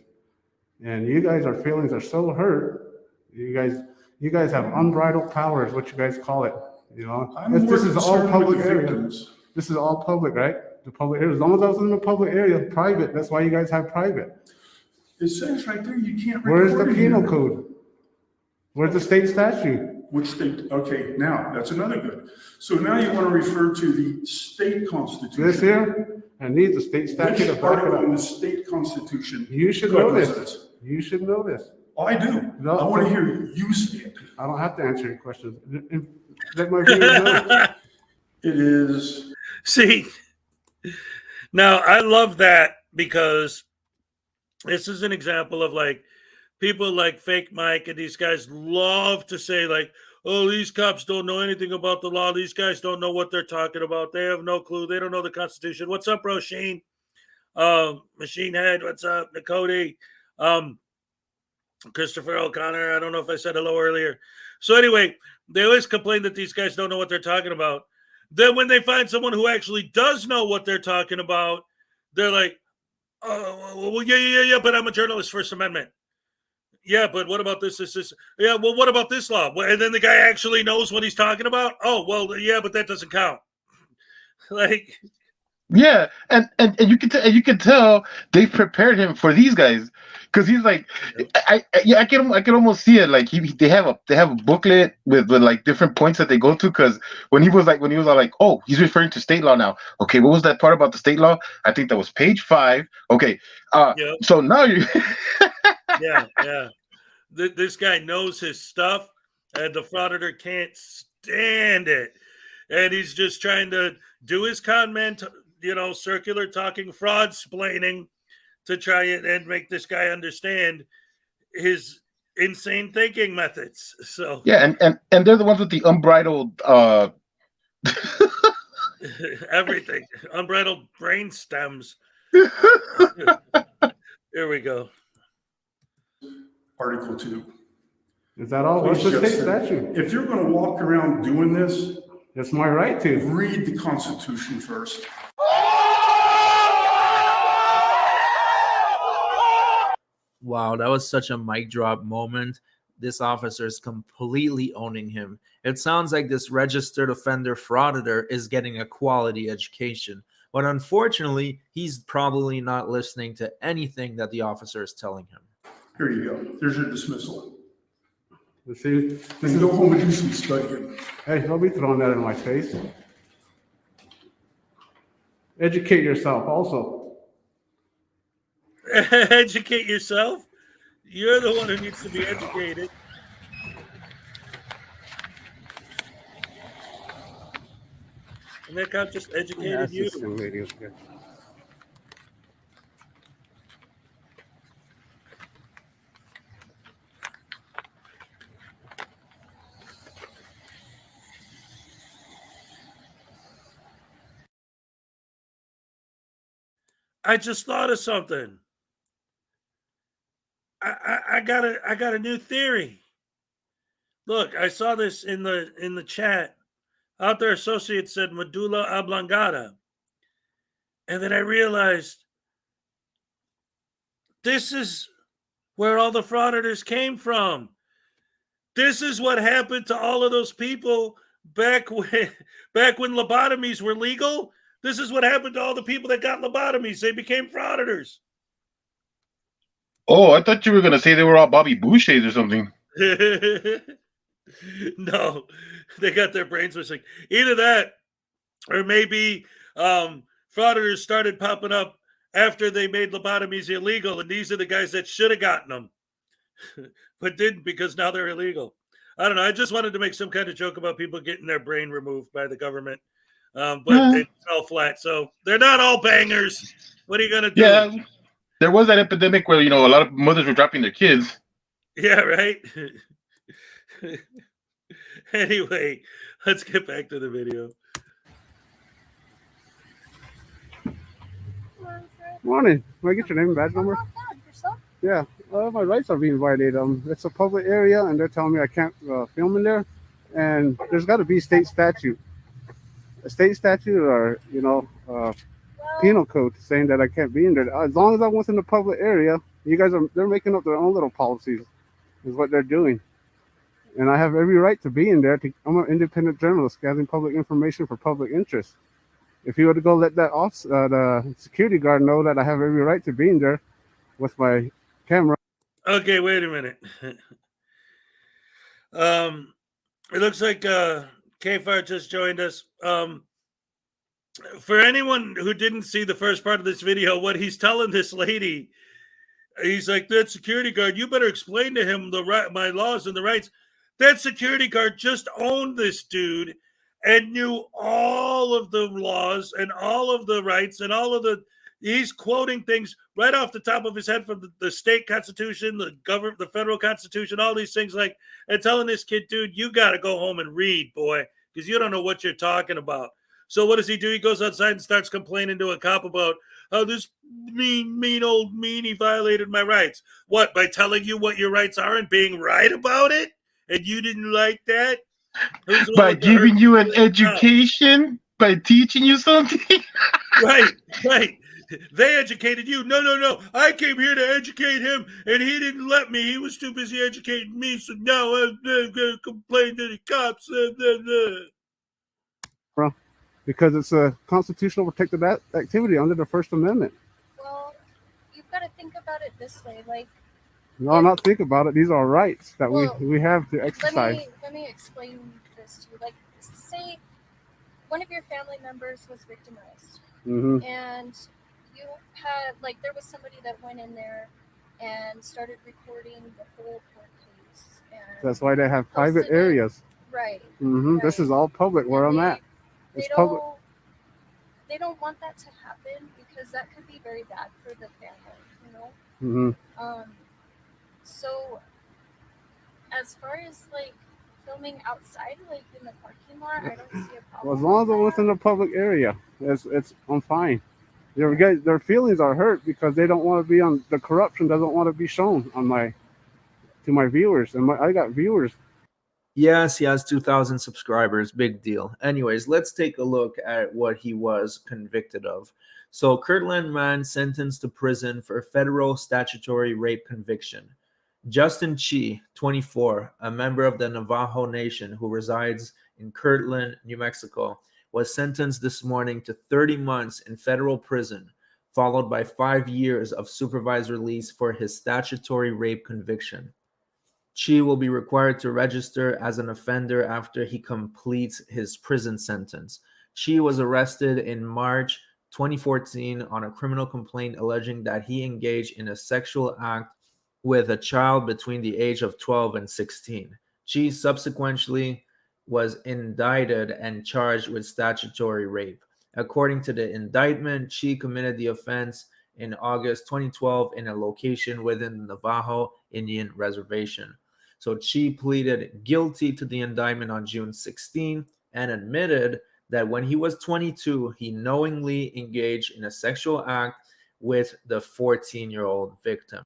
And you guys, our feelings are so hurt. You guys have unbridled power, is what you guys call it. You know, this is all public area. This is all public, right? The public area. As long as I was in the public area, private. That's why you guys have private. It says right there you can't. Where's the penal code? Where's the state statute? Which state? Okay, now that's another good. So now you want to refer to the state constitution. This here, I need the state statute to back it up. In the state constitution. You should know this. You should know this. Oh, I do. No, I want to hear you say it. I don't have to answer your questions. Let my viewers know. It is. See, now I love that because this is an example of like people like Fake Mike and these guys love to say like, oh, these cops don't know anything about the law. These guys don't know what they're talking about. They have no clue. They don't know the Constitution. What's up, bro, Sheen? Machine Head, what's up? Nakoti, Christopher O'Connor. I don't know if I said hello earlier. So anyway, they always complain that these guys don't know what they're talking about. Then when they find someone who actually does know what they're talking about, they're like, oh, well, yeah, but I'm a journalist, First Amendment. Yeah, but what about this? Yeah, well, what about this law? And then the guy actually knows what he's talking about? Oh, well, yeah, but that doesn't count. Like... Yeah, and you can tell they prepared him for these guys because he's like, I can almost see it like they have a booklet with like different points that they go to because when he was all like, oh, he's referring to state law now. Okay, what was that part about the state law? I think that was page 5. Okay, so now you. yeah. This guy knows his stuff, and the Frauditor can't stand it, and he's just trying to do his con man. Circular talking, fraud splaining to try and make this guy understand his insane thinking methods. So yeah, and they're the ones with the unbridled everything, unbridled brain stems. Here we go. Article 2. Is that all? What's the state statute? If you're going to walk around doing this, it's my right to read the Constitution first. Wow, that was such a mic drop moment. This officer is completely owning him. It sounds like this registered offender frauditor is getting a quality education. But unfortunately, he's probably not listening to anything that the officer is telling him. Here you go. There's your dismissal. Let's see. Then go home and do some studying. Hey, don't be throwing that in my face. Educate yourself also. Educate yourself? You're the one who needs to be educated. And that cop just educated you. I just thought of something. I got a new theory. Look, I saw this in the chat. Out there, associate said medulla oblongata, and then I realized this is where all the frauditors came from. This is what happened to all of those people back when lobotomies were legal. This is what happened to all the people that got lobotomies. They became frauditors. Oh, I thought you were going to say they were all Bobby Bouchers or something. No, they got their brains missing. Either that, or maybe frauditors started popping up after they made lobotomies illegal, and these are the guys that should have gotten them, but didn't because now they're illegal. I don't know. I just wanted to make some kind of joke about people getting their brain removed by the government, but it fell flat. So they're not all bangers. What are you going to do? Yeah, there was that epidemic where, a lot of mothers were dropping their kids. Yeah, right. Anyway, let's get back to the video. Morning. Can I get your name and badge number? Yeah. My rights are being violated. It's a public area, and they're telling me I can't film in there. And there's got to be state statute, a state statute, or penal code saying that I can't be in there. As long as I'm within the public area, they're making up their own little policies, is what they're doing. And I have every right to be in there. I'm an independent journalist gathering public information for public interest. If you were to go let that the security guard know that I have every right to be in there with my camera. Okay, wait a minute. It looks like K-Fire just joined us. For anyone who didn't see the first part of this video, what he's telling this lady, he's like, that security guard, you better explain to him my laws and the rights. That security guard just owned this dude and knew all of the laws and all of the rights and he's quoting things right off the top of his head from the state constitution, the federal constitution, all these things, and telling this kid, dude, you got to go home and read, boy, because you don't know what you're talking about. So what does he do? He goes outside and starts complaining to a cop about how this mean old meanie violated my rights. What, by telling you what your rights are and being right about it? And you didn't like that? By giving you an education, by teaching you something. Right. They educated you. No. I came here to educate him, and he didn't let me. He was too busy educating me, so now I'm going to complain to the cops. Because it's a constitutional protected activity under the First Amendment. Well, you've got to think about it this way. No, not think about it. These are rights that we have to exercise. Let me explain this to you. Say one of your family members was victimized, and you had there was somebody that went in there and started recording the whole court case. And that's why they have private areas. Right. Right. This is all public where I'm at. It's public. They don't want that to happen because that could be very bad for the family. So, as far as filming outside, in the parking lot, I don't see a problem. Well, as long as I'm within the public area, I'm fine. Their feelings are hurt because they don't want to be on. The corruption doesn't want to be shown on to my viewers, and I got viewers. Yes, he has 2,000 subscribers. Big deal. Anyways, let's take a look at what he was convicted of. So, Kirtland man sentenced to prison for federal statutory rape conviction. Justin Chi, 24, a member of the Navajo Nation who resides in Kirtland, New Mexico, was sentenced this morning to 30 months in federal prison, followed by 5 years of supervised release for his statutory rape conviction. Chi will be required to register as an offender after he completes his prison sentence. Chi was arrested in March 2014 on a criminal complaint alleging that he engaged in a sexual act with a child between the age of 12 and 16. Chi subsequently was indicted and charged with statutory rape. According to the indictment, Chi committed the offense in August 2012 in a location within the Navajo Indian Reservation. So Chi pleaded guilty to the indictment on June 16 and admitted that when he was 22, he knowingly engaged in a sexual act with the 14-year-old victim.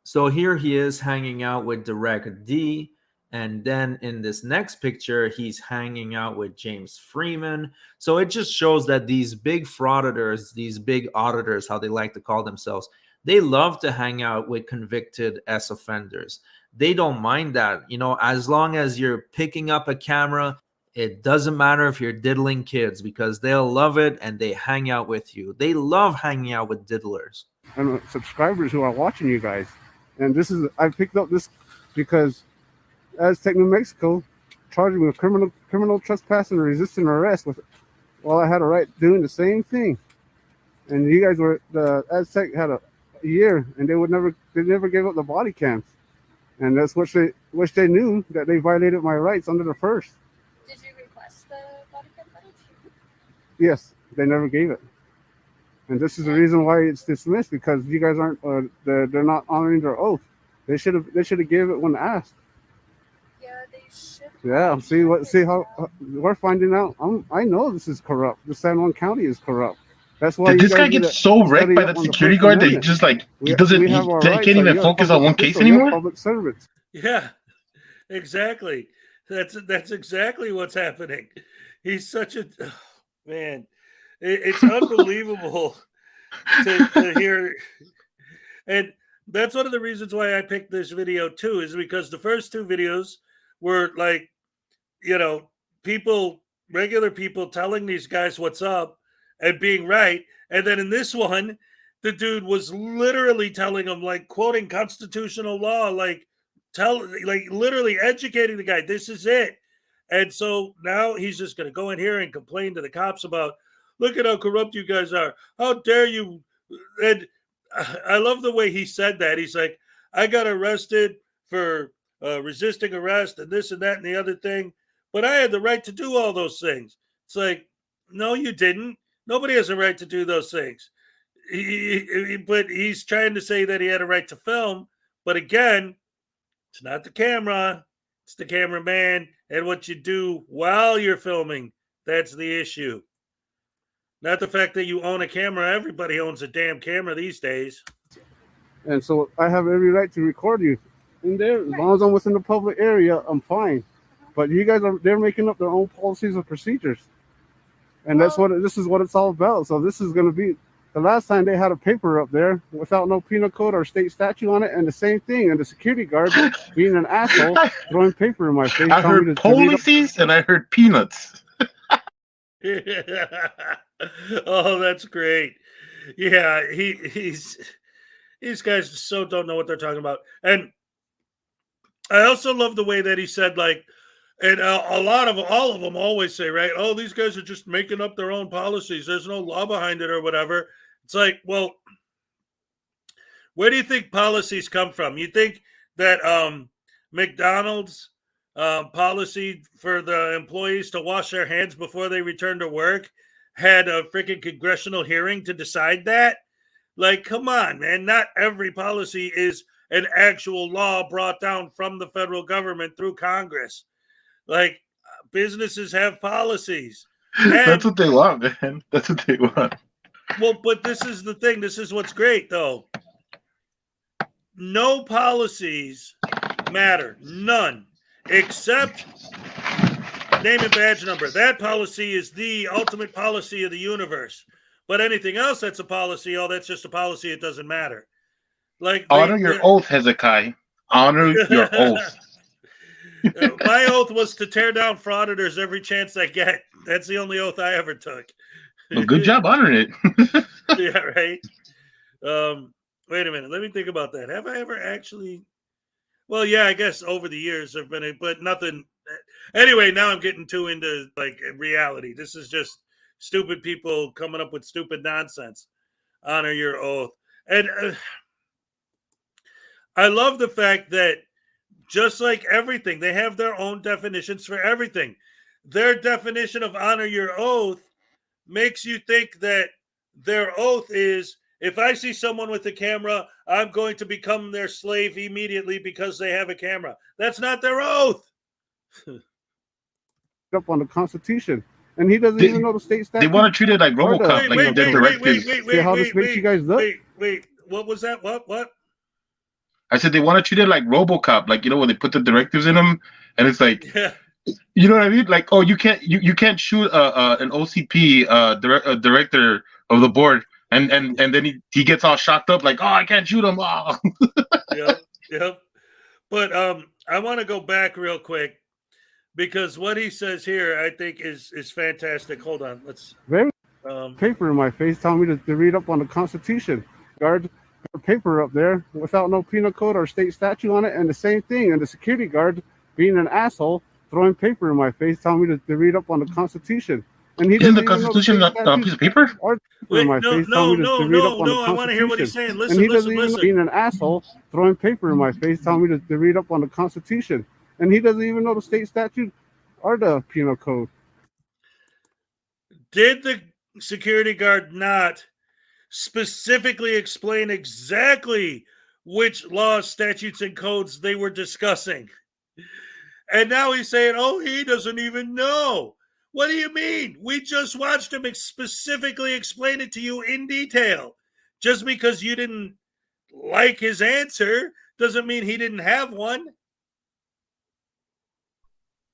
So here he is hanging out with Direct D, and then in this next picture, he's hanging out with James Freeman. So it just shows that these big frauditors, these big auditors, how they like to call themselves, they love to hang out with convicted offenders. They don't mind that, as long as you're picking up a camera, it doesn't matter if you're diddling kids because they'll love it and they hang out with you. They love hanging out with diddlers. And subscribers who are watching you guys. And I picked up this because Aztec, New Mexico charged me with criminal trespass and resisting arrest while I had a right doing the same thing. And you guys the Aztec had a year and they never gave up the body cams. And that's which they knew that they violated my rights under the first. Did you request the body cam footage? Yes, they never gave it. And this is the reason why it's dismissed, because you guys aren't they're not honoring their oath. They should have gave it when asked. Yeah, they should Yeah, see how we're finding out. I know this is corrupt. The San Juan County is corrupt. That's why Did you this guy guys need get to so wrecked study by up that on the security First guard that he Amendment. just like We have our he rights. can't Like, even you're a focus public on one case official, you're anymore? public servants. Yeah, exactly. That's exactly what's happening. He's such a man. It's unbelievable to hear. And that's one of the reasons why I picked this video too, is because the first two videos were like, people, regular people telling these guys what's up and being right. And then in this one, the dude was literally telling them, like, quoting constitutional law, like literally educating the guy. This is it. And so now he's just going to go in here and complain to the cops about, look at how corrupt you guys are. How dare you? And I love the way he said that. He's like, I got arrested for resisting arrest and this and that and the other thing, but I had the right to do all those things. It's like, no, you didn't. Nobody has a right to do those things. But he's trying to say that he had a right to film. But again, it's not the camera, it's the cameraman and what you do while you're filming. That's the issue. Not the fact that you own a camera. Everybody owns a damn camera these days. And so I have every right to record you in there. As long as I'm within the public area, I'm fine. But you guys they're making up their own policies and procedures. And this is what it's all about. So this is going to be the last time they had a paper up there without no penal code or state statute on it, and the same thing. And the security guard being an asshole, throwing paper in my face. I heard policies and I heard peanuts. Oh, that's great. Yeah, these guys so don't know what they're talking about. And I also love the way that he said, like, and all of them always say, right, oh, these guys are just making up their own policies. There's no law behind it or whatever. It's like, well, where do you think policies come from? You think that McDonald's policy for the employees to wash their hands before they return to work had a freaking congressional hearing to decide that? Like, come on, man. Not every policy is an actual law brought down from the federal government through Congress. Like, businesses have policies. That's what they want, man. That's what they want. Well, but this is the thing. This is what's great, though. No policies matter. None. Except name and badge number. That policy is the ultimate policy of the universe. But anything else that's a policy, that's just a policy. It doesn't matter. Like, honor your oath, Hezokuai. Honor your oath. My oath was to tear down Frauditors every chance I get. That's the only oath I ever took. Well, good job honoring it. Yeah, right. Wait a minute. Let me think about that. Have I ever actually? Well, yeah, I guess over the years I've been, but nothing. Anyway, now I'm getting too into like reality. This is just stupid people coming up with stupid nonsense. Honor your oath. And I love the fact that just like everything, they have their own definitions for everything. Their definition of honor your oath makes you think that their oath is, if I see someone with a camera, I'm going to become their slave immediately because they have a camera. That's not their oath. Up on the Constitution. And he doesn't even know the state statute. They want to treat it like RoboCop, like the directives. See how this makes you guys look? Wait. What was that? What? I said they want to treat it like RoboCop, like, when they put the directives in them, and it's like, you know what I mean? Like, oh, you can't shoot an OCP director of the board, and then he gets all shocked up, like, oh, I can't shoot him. Oh. Yep. But I want to go back real quick because what he says here, I think, is fantastic. Hold on, let's. Paper in my face telling me to read up on the Constitution. Guard. Paper up there without no penal code or state statute on it, and the same thing. And the security guard being an asshole, throwing paper in my face, telling me to read up on the Constitution. And he isn't the Constitution a piece of paper? Wait, no. I want to hear what he's saying. Listen. Being an asshole, throwing paper in my face, telling me to read up on the Constitution. And he doesn't even know the state statute or the penal code. Did the security guard not specifically explain exactly which laws, statutes, and codes they were discussing? And now he's saying, oh, he doesn't even know. What do you mean? We just watched him specifically explain it to you in detail. Just because you didn't like his answer doesn't mean he didn't have one.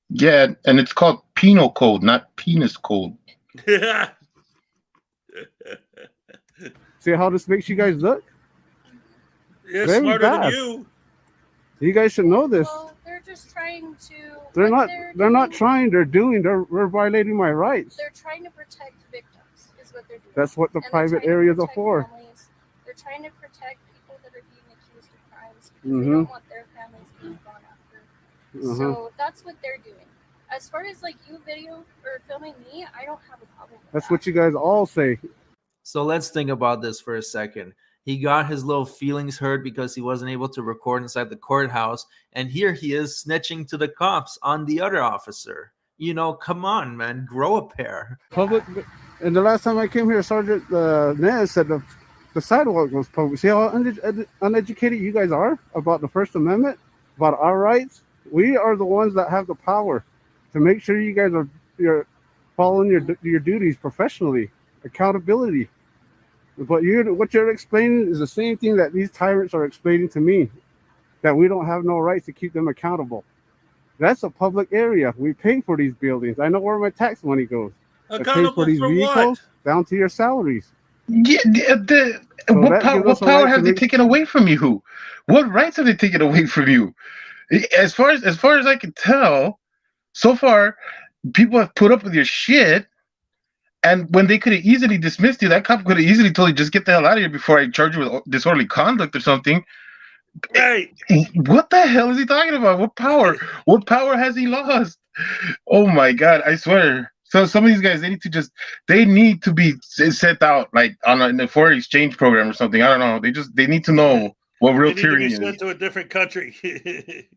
Yeah, and it's called penal code, not penis code. See how this makes you guys look? Yeah, Very smarter bad. than you. You guys should know this. Well, they're just trying to. They're not trying. They're doing. They're violating my rights. They're trying to protect victims, is what they're doing. That's what the And private areas are for. Families. They're trying to protect people that are being accused of crimes because they Mm-hmm. don't want their families being gone after. So that's what they're doing. As far as like you video or filming me, I don't have a problem with That's that. what you guys all say. So let's think about this for a second. He got his little feelings hurt because he wasn't able to record inside the courthouse. And here he is snitching to the cops on the other officer. You know, come on, man, grow a pair. Public. And the last time I came here, Sergeant Nez said the sidewalk was public. See how uneducated you guys are about the First Amendment, about our rights? We are the ones that have the power to make sure you guys you're following your duties professionally, accountability. But what you're explaining is the same thing that these tyrants are explaining to me, that we don't have no rights to keep them accountable. That's a public area. We pay for these buildings. I know where my tax money goes. Accountable I pay for these vehicles down to your salaries. Yeah, what power have they taken away from you? What rights have they taken away from you? As far as I can tell, so far, people have put up with your shit. And when they could have easily dismissed you, that cop could have easily told you, just get the hell out of here before I charge you with disorderly conduct or something. Right. What the hell is he talking about? What power? What power has he lost? Oh my God, I swear. So some of these guys, they need to be sent out like on a foreign exchange program or something. I don't know. They need to know what real tyranny is. They need to be sent to a different country.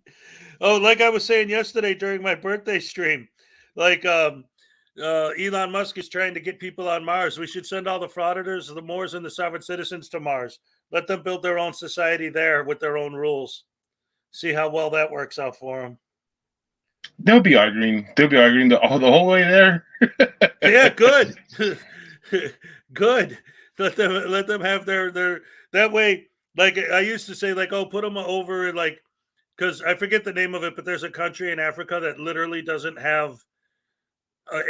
Oh, like I was saying yesterday during my birthday stream, like Elon Musk is trying to get people on Mars. We should send all the frauditors, the Moors, and the sovereign citizens to Mars. Let them build their own society there with their own rules. See how well that works out for them. They'll be arguing the whole way there. Yeah, good. Good. Let them have their that way. Like I used to say, like, oh, put them over, like, because I forget the name of it, but there's a country in Africa that literally doesn't have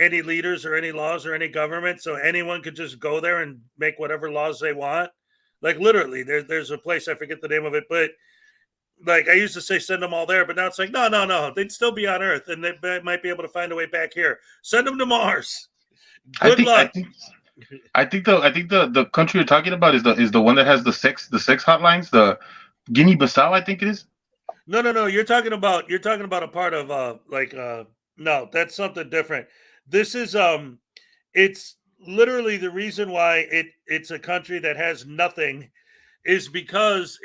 any leaders or any laws or any government, so anyone could just go there and make whatever laws they want. Like literally, there's a place, I forget the name of it, but like I used to say, send them all there, but now it's like no, they'd still be on Earth, and they might be able to find a way back here. Send them to Mars. Good luck. I think the country you're talking about is the one that has the sex hotlines, the Guinea-Bissau, I think it is. No. You're talking about a part of no, that's something different. This is it's literally the reason why it's a country that has nothing is because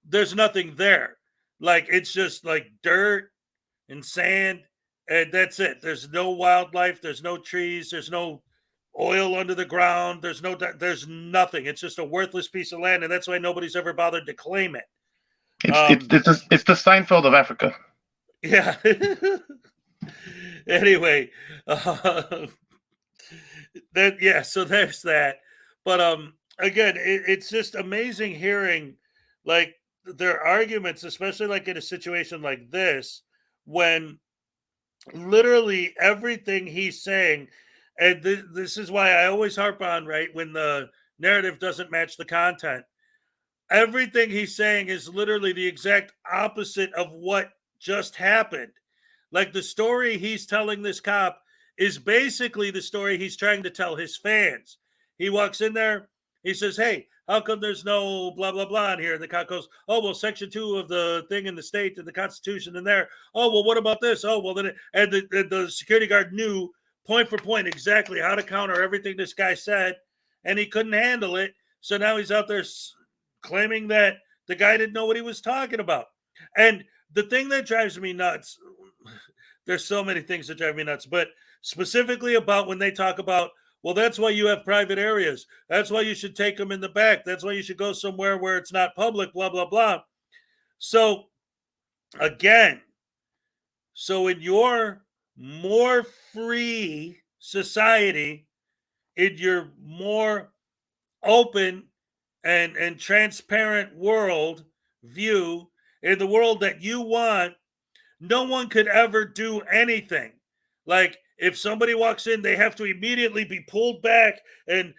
there's nothing there. Like it's just like dirt and sand, and that's it. There's no wildlife, there's no trees, there's no oil under the ground, there's nothing. It's just a worthless piece of land, and that's why nobody's ever bothered to claim it. It's the Seinfeld of Africa. Yeah. Anyway, so there's that. But again, it's just amazing hearing like their arguments, especially like in a situation like this, when literally everything he's saying, and this is why I always harp on, right, when the narrative doesn't match the content. Everything he's saying is literally the exact opposite of what just happened. Like the story he's telling this cop is basically the story he's trying to tell his fans. He walks in there, he says, hey, how come there's no blah, blah, blah in here? And the cop goes, oh, well, section 2 of the thing in the state and the Constitution in there. Oh, well, what about this? Oh, well, then, and the security guard knew point for point exactly how to counter everything this guy said, and he couldn't handle it. So now he's out there claiming that the guy didn't know what he was talking about. And the thing that drives me nuts, there's so many things that drive me nuts, but specifically about when they talk about, well, that's why you have private areas. That's why you should take them in the back. That's why you should go somewhere where it's not public, blah, blah, blah. So again, So in your more free society, in your more open and transparent world view, in the world that you want, no one could ever do anything. Like if somebody walks in, they have to immediately be pulled back and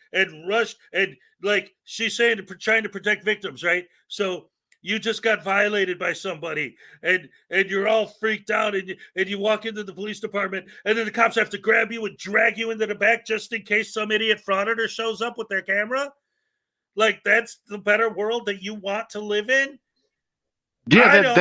rushed. And like she's saying, trying to protect victims, right? So you just got violated by somebody, and you're all freaked out, and you walk into the police department, and then the cops have to grab you and drag you into the back just in case some idiot frauditor shows up with their camera. Like that's the better world that you want to live in. Yeah,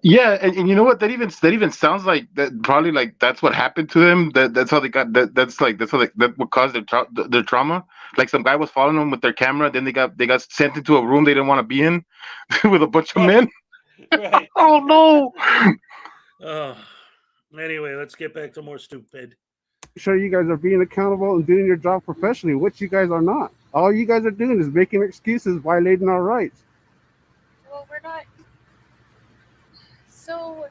yeah, and you know what? That even sounds like that. Probably like that's what happened to them. That's how they got that. That's how that what caused their trauma. Like some guy was following them with their camera. Then they got sent into a room they didn't want to be in with a bunch of men. Right. Oh no. Anyway, let's get back to more stupid. Sure, you guys are being accountable and doing your job professionally, which you guys are not. All you guys are doing is making excuses, violating our rights. Well, we're not. So.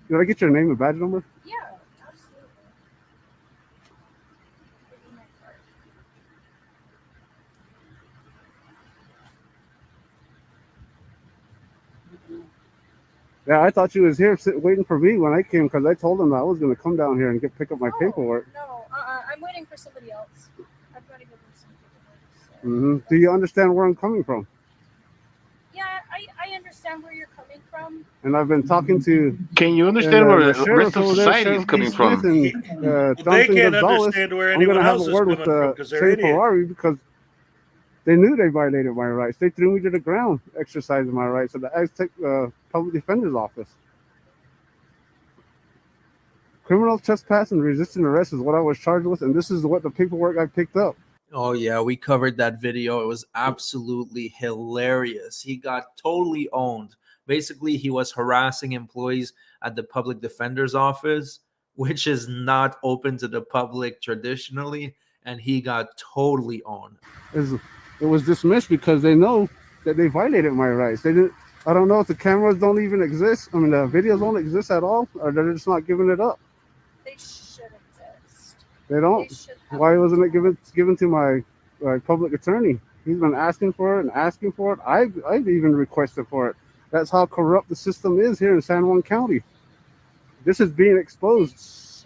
Did I get your name and badge number? Yeah, absolutely. Give me my card. Yeah, I thought you was here waiting for me when I came because I told him that I was going to come down here and pick up my paperwork. No, I'm waiting for somebody else. I've got to give them some paperwork. So. Mm-hmm. Do you understand where I'm coming from? Yeah, I understand where you're coming from. And I've been talking to. Can you understand where the rest of society is coming from? And, they can't Gonzalez. understand where I'm anyone going to have else a is word coming with from because they're Shane idiots. Ferrari because they knew they violated my rights. They threw me to the ground exercising my rights at the Aztec Public Defender's Office. Criminal trespass and resisting arrest is what I was charged with, and this is what the paperwork I picked up. Oh yeah, we covered that video. It was absolutely hilarious. He got totally owned. Basically, he was harassing employees at the public defender's office, which is not open to the public traditionally, and he got totally owned. It was dismissed because they know that they violated my rights. They didn't. I don't know if the cameras don't even exist. I mean, the videos don't exist at all, or they're just not giving it up. They should exist. They don't. Why wasn't it given to my public attorney? He's been asking for it and asking for it. I've even requested for it. That's how corrupt the system is here in San Juan County. This is being exposed.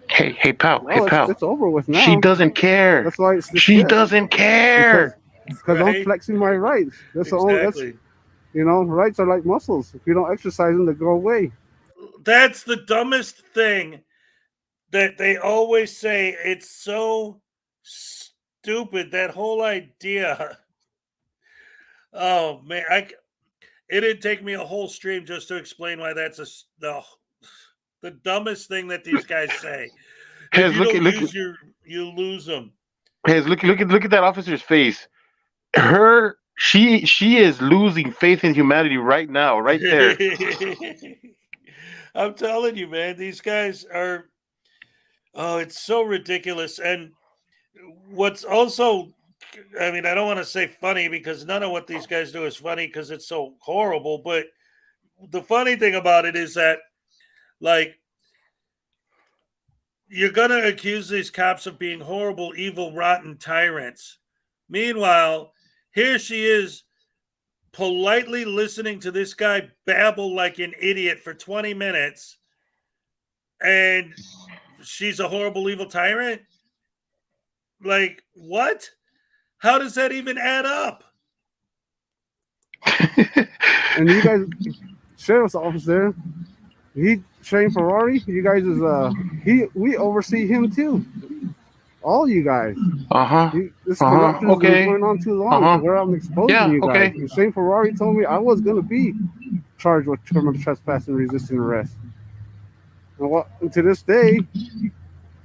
Hey, pal. It's over with now. She doesn't care. That's why it's she doesn't care. Because I'm flexing my rights. That's the only. That's, rights are like muscles. If you don't exercise them, they go away. That's the dumbest thing that they always say. It's so stupid, that whole idea. Oh man, it didn't take me a whole stream just to explain why that's the dumbest thing that these guys say. Hey, if you don't use you lose them. Hey, look at that officer's face. She is losing faith in humanity right now, right there. I'm telling you, man, these guys are. Oh, it's so ridiculous. And what's also, I mean, I don't want to say funny because none of what these guys do is funny because it's so horrible. But the funny thing about it is that, like, you're going to accuse these cops of being horrible, evil, rotten tyrants. Meanwhile, here she is politely listening to this guy babble like an idiot for 20 minutes. And she's a horrible, evil tyrant? Like, what? How does that even add up? And you guys, sheriff's office there, Shane Ferrari, you guys we oversee him too. All you guys. This corruption has been going on too long where I'm exposing you guys. And Shane Ferrari told me I was going to be charged with criminal trespass and resisting arrest. And to this day,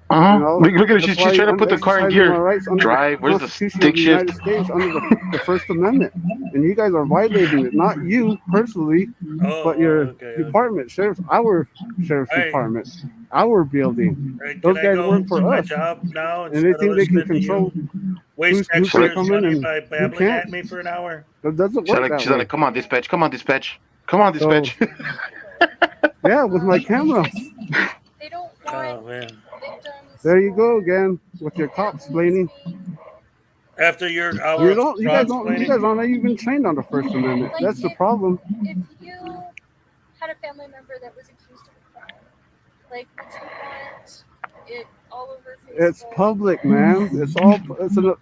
look at it. She's trying to put the car in gear. Drive. Where's the stick shift? States under the First Amendment, and you guys are violating it. Not you personally, but your department, our sheriff's department, our building. Those guys work for us. Job now, and they think they can control. Waste extra money by babbling at me for an hour. That doesn't work. She's like, come on, dispatch. Come on, dispatch. So, yeah, with my camera. They don't Oh want man. victims. There you go again with your cops explaining. After your hour of You fraud guys aren't even trained on the First Amendment. Like, That's the problem. If you had a family member that was accused of a crime, like, would you want it all over Facebook? It's public, man.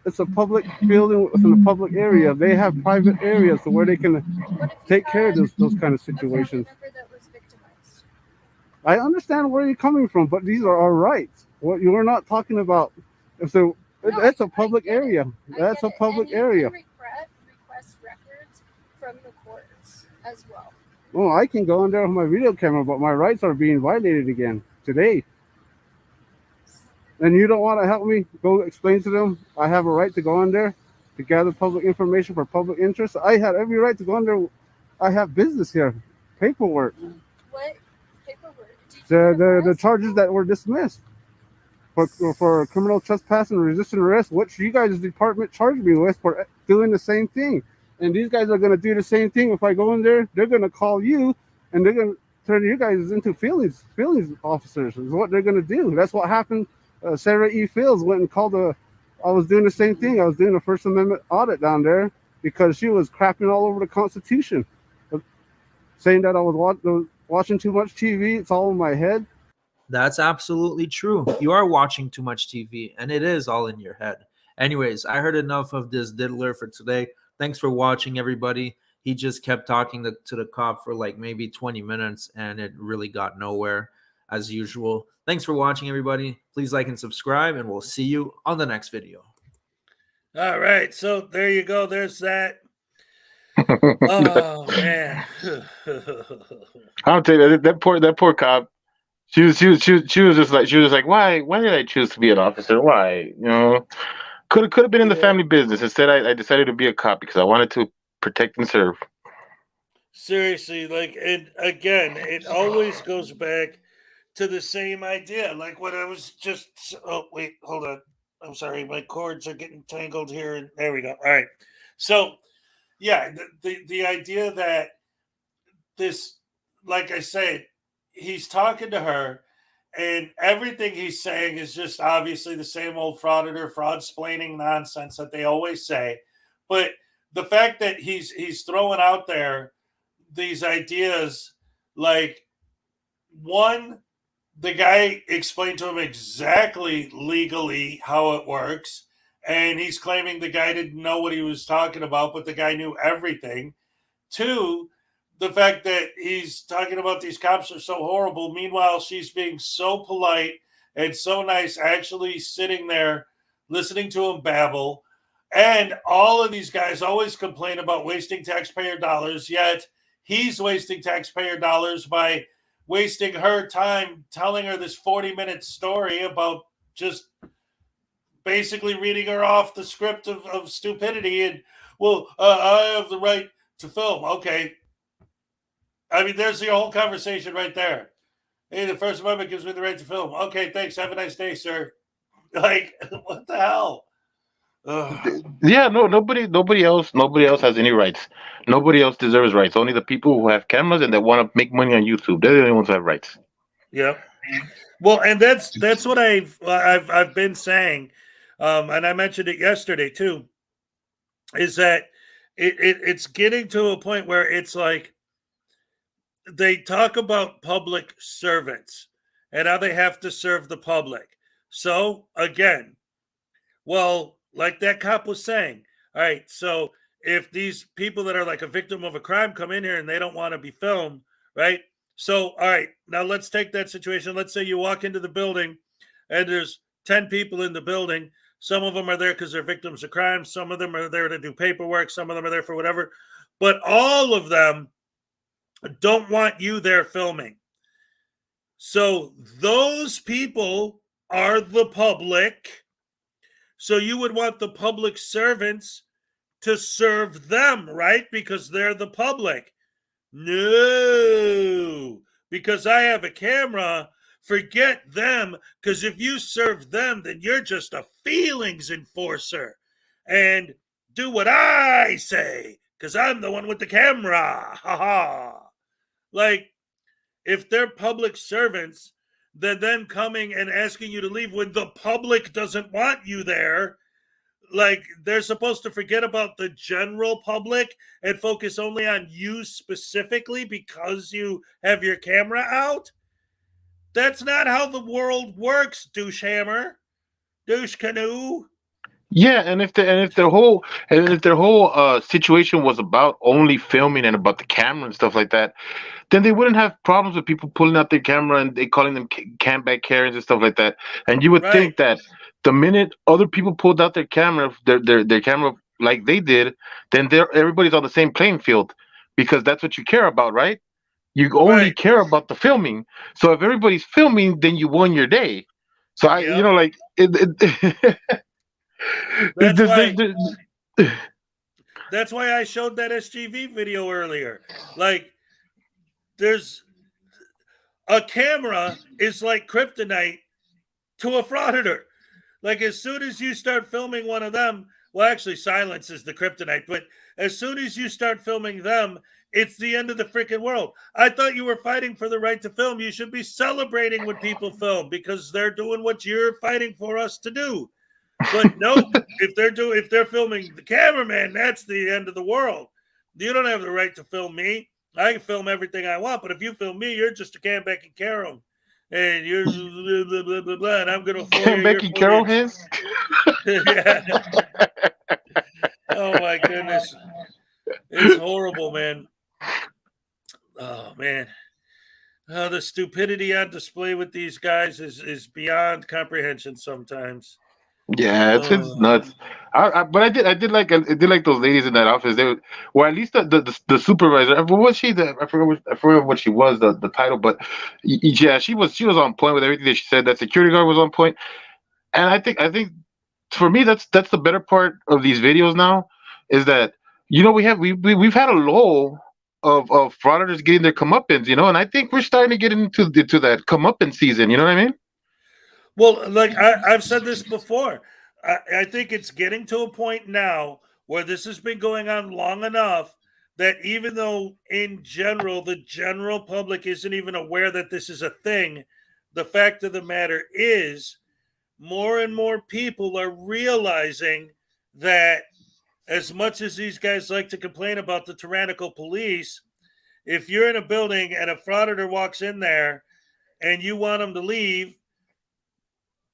It's a public building within a public area. They have private areas where they can take care of those kind of situations. That was victimized. I understand where you're coming from, but these are our rights. What you're not talking about, that's a public area. That's a public area. Request records from the courts as well. Well, I can go in there with my video camera, but my rights are being violated again today. And you don't want to help me go explain to them I have a right to go in there to gather public information for public interest? I had every right to go in there. I have business here, paperwork. What paperwork? The charges that were dismissed for criminal trespass and resisting arrest, which you guys' department charged me with for doing the same thing. And these guys are going to do the same thing. If I go in there, they're going to call you and they're going to turn you guys into feelings officers is what they're going to do. That's what happened. Sarah E. Fields went and called I was doing the same thing. I was doing a First Amendment audit down there because she was crapping all over the Constitution, saying that I was watching too much TV. It's all in my head. That's absolutely true. You are watching too much TV, and it is all in your head. Anyways, I heard enough of this diddler for today. Thanks for watching, everybody. He just kept talking to the cop for like maybe 20 minutes, and it really got nowhere, as usual. Thanks for watching, everybody. Please like and subscribe, and we'll see you on the next video. All right, so there you go. There's that. Oh man. I'll tell you that poor cop. She was just like, why did I choose to be an officer? Why? Could have been in the family business. Instead, I decided to be a cop because I wanted to protect and serve. Seriously, and again, it always goes back to the same idea. Like what I was just. Oh wait, hold on. I'm sorry, my cords are getting tangled here. And there we go. All right. So, yeah, the idea that this, like I said, he's talking to her, and everything he's saying is just obviously the same old frauditor, fraud-splaining nonsense that they always say. But the fact that he's throwing out there these ideas, like, one, the guy explained to him exactly legally how it works, and he's claiming the guy didn't know what he was talking about, but the guy knew everything. Two, the fact that he's talking about these cops are so horrible. Meanwhile, she's being so polite and so nice, actually sitting there listening to him babble. And all of these guys always complain about wasting taxpayer dollars, yet he's wasting taxpayer dollars by wasting her time telling her this 40-minute story about just basically reading her off the script of stupidity. And, well, I have the right to film. Okay. I mean, there's the whole conversation right there. Hey, the First Amendment gives me the right to film. Okay, thanks. Have a nice day, sir. Like, what the hell? Ugh. Yeah, no, nobody else has any rights. Nobody else deserves rights. Only the people who have cameras and that want to make money on YouTube. They're the only ones who have rights. Yep. Well, and that's what I've been saying, and I mentioned it yesterday too. Is that it's getting to a point where it's like they talk about public servants and how they have to serve the public. So again, well, like that cop was saying, all right, so if these people that are like a victim of a crime come in here and they don't want to be filmed, right? So, all right, now let's take that situation. Let's say you walk into the building and there's 10 people in the building. Some of them are there because they're victims of crime. Some of them are there to do paperwork. Some of them are there for whatever. But all of them don't want you there filming. So those people are the public. So you would want the public servants to serve them, right? Because they're the public. No, because I have a camera. Forget them, because if you serve them, then you're just a feelings enforcer. And do what I say, because I'm the one with the camera. Ha ha. Like, if they're public servants, then them coming and asking you to leave when the public doesn't want you there, like, they're supposed to forget about the general public and focus only on you specifically because you have your camera out. That's not how the world works, douche hammer, douche canoe. Yeah, and if their whole situation was about only filming and about the camera and stuff like that, then they wouldn't have problems with people pulling out their camera and they calling them cam back Karens and stuff like that. And you would Right. think that the minute other people pulled out their camera, their camera like they did, then everybody's on the same playing field because that's what you care about, right? You only Right. care about the filming. So if everybody's filming, then you won your day. So Yep. like That's why. there's- That's why I showed that SGV video earlier. Like, there's a camera is like kryptonite to a frauditor. Like, as soon as you start filming one of them, well, actually, silence is the kryptonite, but as soon as you start filming them, it's the end of the freaking world. I thought you were fighting for the right to film. You should be celebrating when people film because they're doing what you're fighting for us to do. But no, if they're filming the cameraman, that's the end of the world. You don't have the right to film me. I can film everything I want, but if you film me, you're just a Cam Becky Carroll, and you're blah, blah, blah, blah, blah, and I'm gonna Cam Becky Carroll his. Yeah. Oh my goodness, it's horrible, man. Oh man, the stupidity on display with these guys is beyond comprehension sometimes. Yeah, it's nuts. But I did like those ladies in that office. They were, well, at least the supervisor. What was she? I forgot what she was. The title, but yeah, she was on point with everything that she said. That security guard was on point, and I think for me that's the better part of these videos now, is that we've had a lull of frauditors getting their comeuppance, and I think we're starting to get into that comeuppance season. You know what I mean? Well, like I've said this before, I think it's getting to a point now where this has been going on long enough that even though in general, the general public isn't even aware that this is a thing, the fact of the matter is more and more people are realizing that as much as these guys like to complain about the tyrannical police, if you're in a building and a frauditor walks in there and you want them to leave,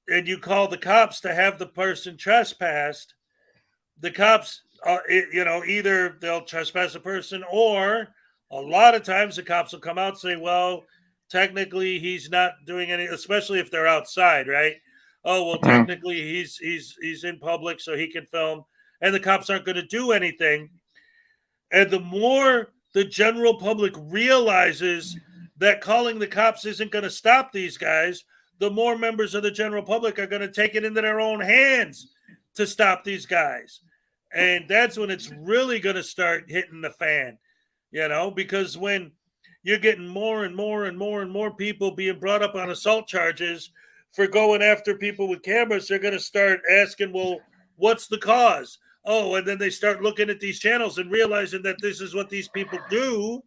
and you call the cops to have the person trespassed, the cops, either they'll trespass a person, or a lot of times the cops will come out and say, well, technically he's not doing any, especially if they're outside, right? Oh, well, technically he's in public, so he can film, and the cops aren't going to do anything. And the more the general public realizes that calling the cops isn't going to stop these guys, the more members of the general public are going to take it into their own hands to stop these guys. And that's when it's really going to start hitting the fan, because when you're getting more and more and more and more people being brought up on assault charges for going after people with cameras, they're going to start asking, well, what's the cause? Oh, and then they start looking at these channels and realizing that this is what these people do.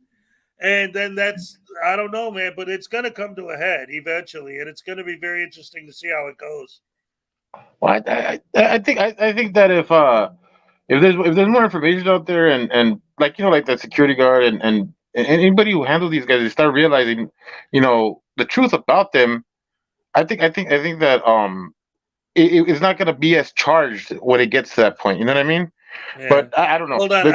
And then that's, I don't know, man, but it's going to come to a head eventually, and it's going to be very interesting to see how it goes. Well, I think that if there's more information out there, and like like that security guard and anybody who handles these guys, they start realizing the truth about them. I think that it's not going to be as charged when it gets to that point. You know what I mean? Yeah. But I don't know. Hold on.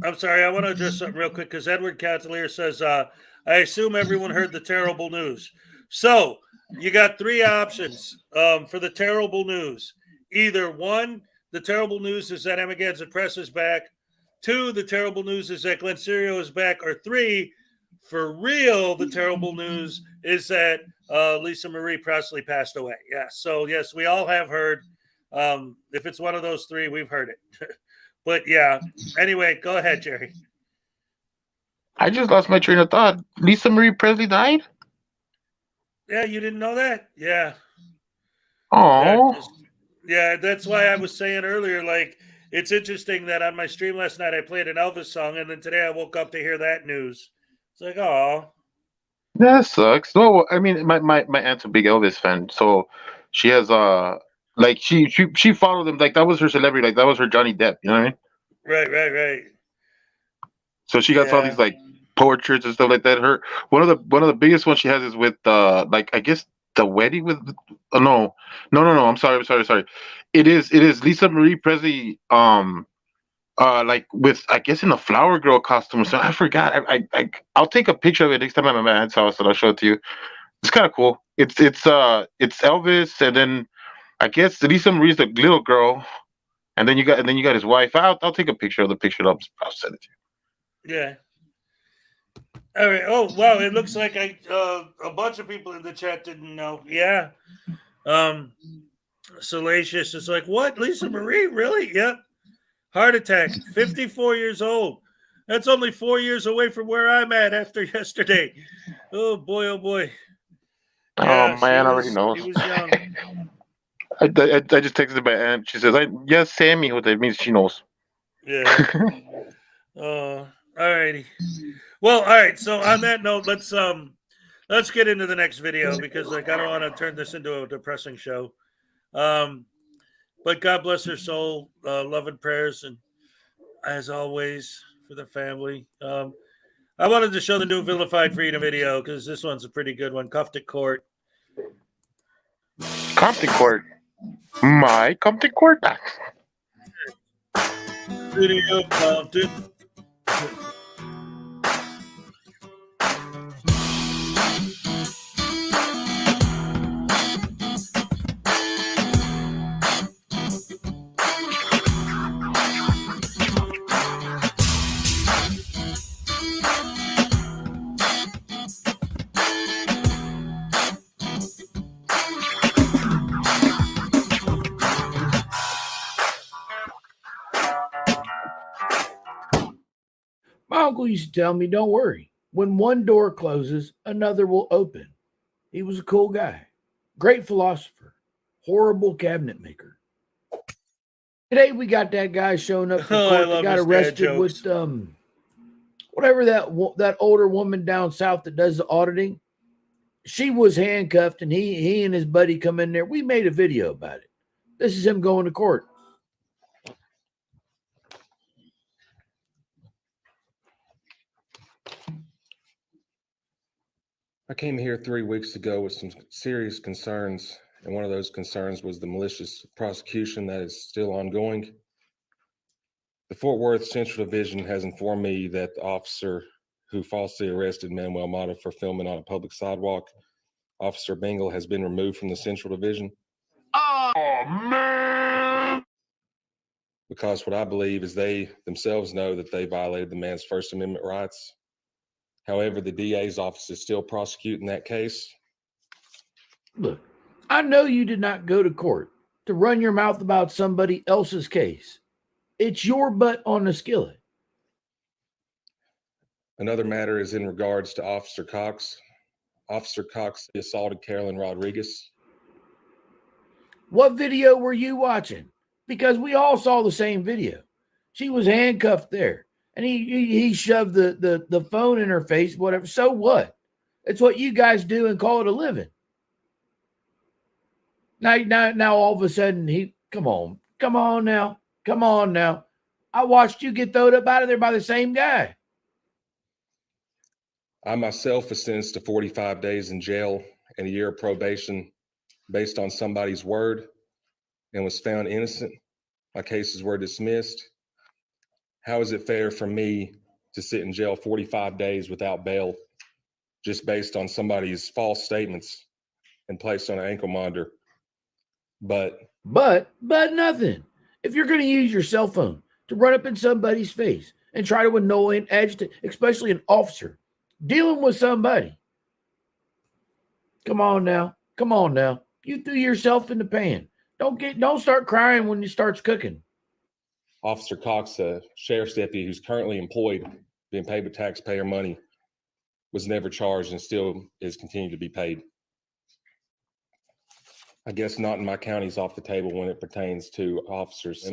I'm sorry. I want to address something real quick because Edward Catalier says, I assume everyone heard the terrible news. So you got three options for the terrible news. Either one, the terrible news is that Emigad's Press is back. Two, the terrible news is that Glenn Serio is back. Or three, for real, the terrible news is that Lisa Marie Presley passed away. Yeah. So, yes, we all have heard. If it's one of those three, we've heard it. But yeah, anyway, go ahead, Jerry. I just lost my train of thought. Lisa Marie Presley died? Yeah, you didn't know that? Yeah. Oh. Yeah, that's why I was saying earlier, like, it's interesting that on my stream last night I played an Elvis song, and then today I woke up to hear that news. It's like, oh, That sucks. No, I mean, my aunt's a big Elvis fan, so she has like she followed him, like that was her celebrity, like that was her Johnny Depp. You know what I mean? right. So she got all these Yeah. like portraits and stuff like that. Her one of the biggest ones she has is with like I guess the wedding with no. I'm sorry. It is Lisa Marie Presley like with I guess in a flower girl costume or something. I forgot. I'll take a picture of it next time I'm at my aunt's house and I'll show it to you. It's kind of cool. It's Elvis and then I guess Lisa Marie's the little girl and then you got his wife. I'll take a picture of the picture. I'll send it to you. Yeah. All right. Oh wow! It looks like a bunch of people in the chat didn't know. Yeah. Salacious is like, what? Lisa Marie? Really? Yep. Heart attack. 54 years old. That's only 4 years away from where I'm at after yesterday. Oh boy! Oh boy! Yeah, Oh man, already knows. She was young. I just texted my aunt. She says, yes, Sammy," what that means she knows. Yeah. All righty. Well, all right. So on that note, let's get into the next video because like I don't want to turn this into a depressing show. But God bless her soul, love and prayers, and as always for the family. I wanted to show the new Vilified Freedom video because this one's a pretty good one. Cuffed at court. Compton court. My Compton court. Video Compton. My uncle used to tell me, don't worry. When one door closes, another will open. He was a cool guy, great philosopher, horrible cabinet maker. Today we got that guy showing up for court that got arrested with whatever that older woman down south that does the auditing. She was handcuffed and he and his buddy come in there. We made a video about it. This is him going to court. I came here 3 weeks ago with some serious concerns, and one of those concerns was the malicious prosecution that is still ongoing. The Fort Worth Central Division has informed me that the officer who falsely arrested Manuel Mata for filming on a public sidewalk, Officer Bingle, has been removed from the Central Division. Oh, man! Because what I believe is they themselves know that they violated the man's First Amendment rights. However, the DA's office is still prosecuting that case. Look, I know you did not go to court to run your mouth about somebody else's case. It's your butt on the skillet. Another matter is in regards to Officer Cox. Officer Cox assaulted Carolyn Rodriguez. What video were you watching? Because we all saw the same video. She was handcuffed there. And he shoved the phone in her face, whatever. So what? It's what you guys do and call it a living. Now all of a sudden come on now. I watched you get thrown up out of there by the same guy. I myself was sentenced to 45 days in jail and a year of probation based on somebody's word and was found innocent. My cases were dismissed. How is it fair for me to sit in jail 45 days without bail just based on somebody's false statements and placed on an ankle monitor? But nothing. If you're going to use your cell phone to run up in somebody's face and try to annoy and agitate, especially an officer dealing with somebody. Come on now. You threw yourself in the pan. Don't start crying when it starts cooking. Officer Cox, a sheriff's deputy who's currently employed, being paid with taxpayer money, was never charged and still is continuing to be paid. I guess not in my county's off the table when it pertains to officers.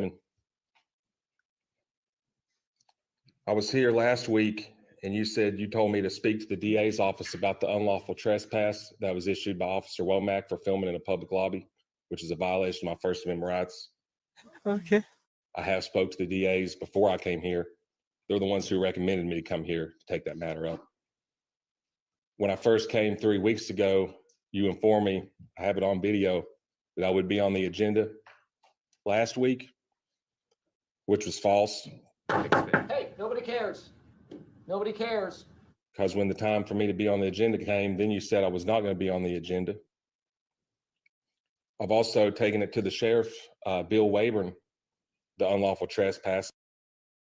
I was here last week and you said you told me to speak to the DA's office about the unlawful trespass that was issued by Officer Womack for filming in a public lobby, which is a violation of my First Amendment rights. Okay. I have spoke to the DAs before I came here. They're the ones who recommended me to come here to take that matter up. When I first came 3 weeks ago, you informed me, I have it on video, that I would be on the agenda last week, which was false. Hey, nobody cares. Nobody cares. Because when the time for me to be on the agenda came, then you said I was not going to be on the agenda. I've also taken it to the sheriff, Bill Wayburn, the unlawful trespass,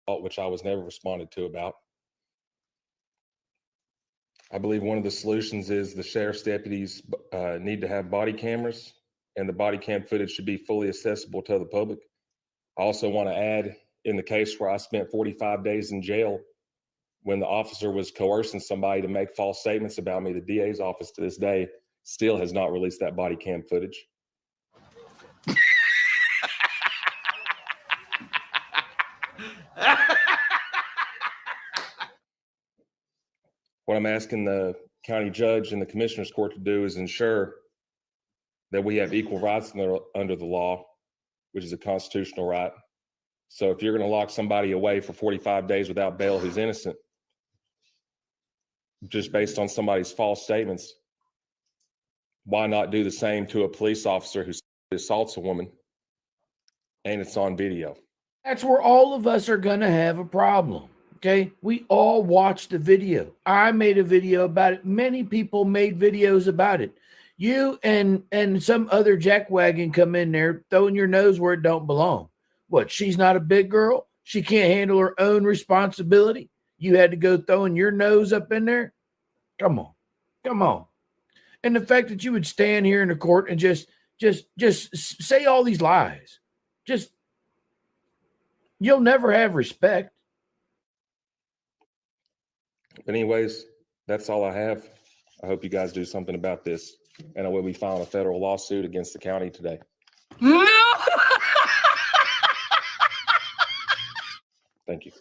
which I was never responded to about. I believe one of the solutions is the sheriff's deputies need to have body cameras, and the body cam footage should be fully accessible to the public. I also want to add, in the case where I spent 45 days in jail, when the officer was coercing somebody to make false statements about me, the DA's office to this day still has not released that body cam footage. What I'm asking the county judge and the commissioner's court to do is ensure that we have equal rights under the law, which is a constitutional right. So if you're going to lock somebody away for 45 days without bail who's innocent, just based on somebody's false statements, why not do the same to a police officer who assaults a woman and it's on video? That's where all of us are going to have a problem. Okay. We all watched the video. I made a video about it. Many people made videos about it. You and some other jackwagon come in there throwing your nose where it don't belong. What? She's not a big girl. She can't handle her own responsibility. You had to go throwing your nose up in there. Come on. Come on. And the fact that you would stand here in the court and just say all these lies, you'll never have respect. But anyways, that's all I have. I hope you guys do something about this. And I will be filing a federal lawsuit against the county today. No! Thank you.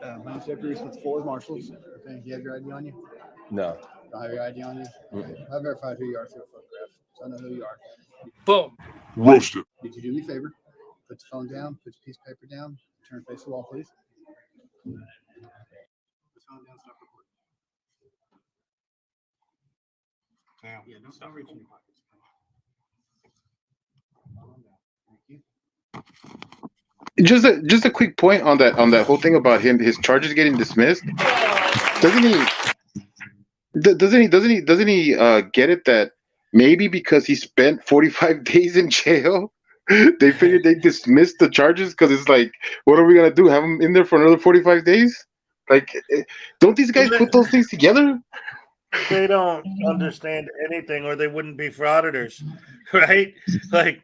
My name's Jeffrey with Ford Marshals. Okay, do you have your ID on you? No. Don't have your ID on you? Okay. I've verified who you are through a photograph, so I know who you are. Boom. Roasted. Did you do me a favor? Put the phone down, put your piece of paper down, turn face the wall, please. Put the phone down, stop recording. Yeah, don't reach in your pockets. Thank you. Just a quick point on that whole thing about his charges getting dismissed. Doesn't he get it that maybe because he spent 45 days in jail, they figured they dismissed the charges because it's like, what are we gonna do? Have him in there for another 45 days? Like, don't these guys put those things together? They don't understand anything, or they wouldn't be frauditors, right? Like,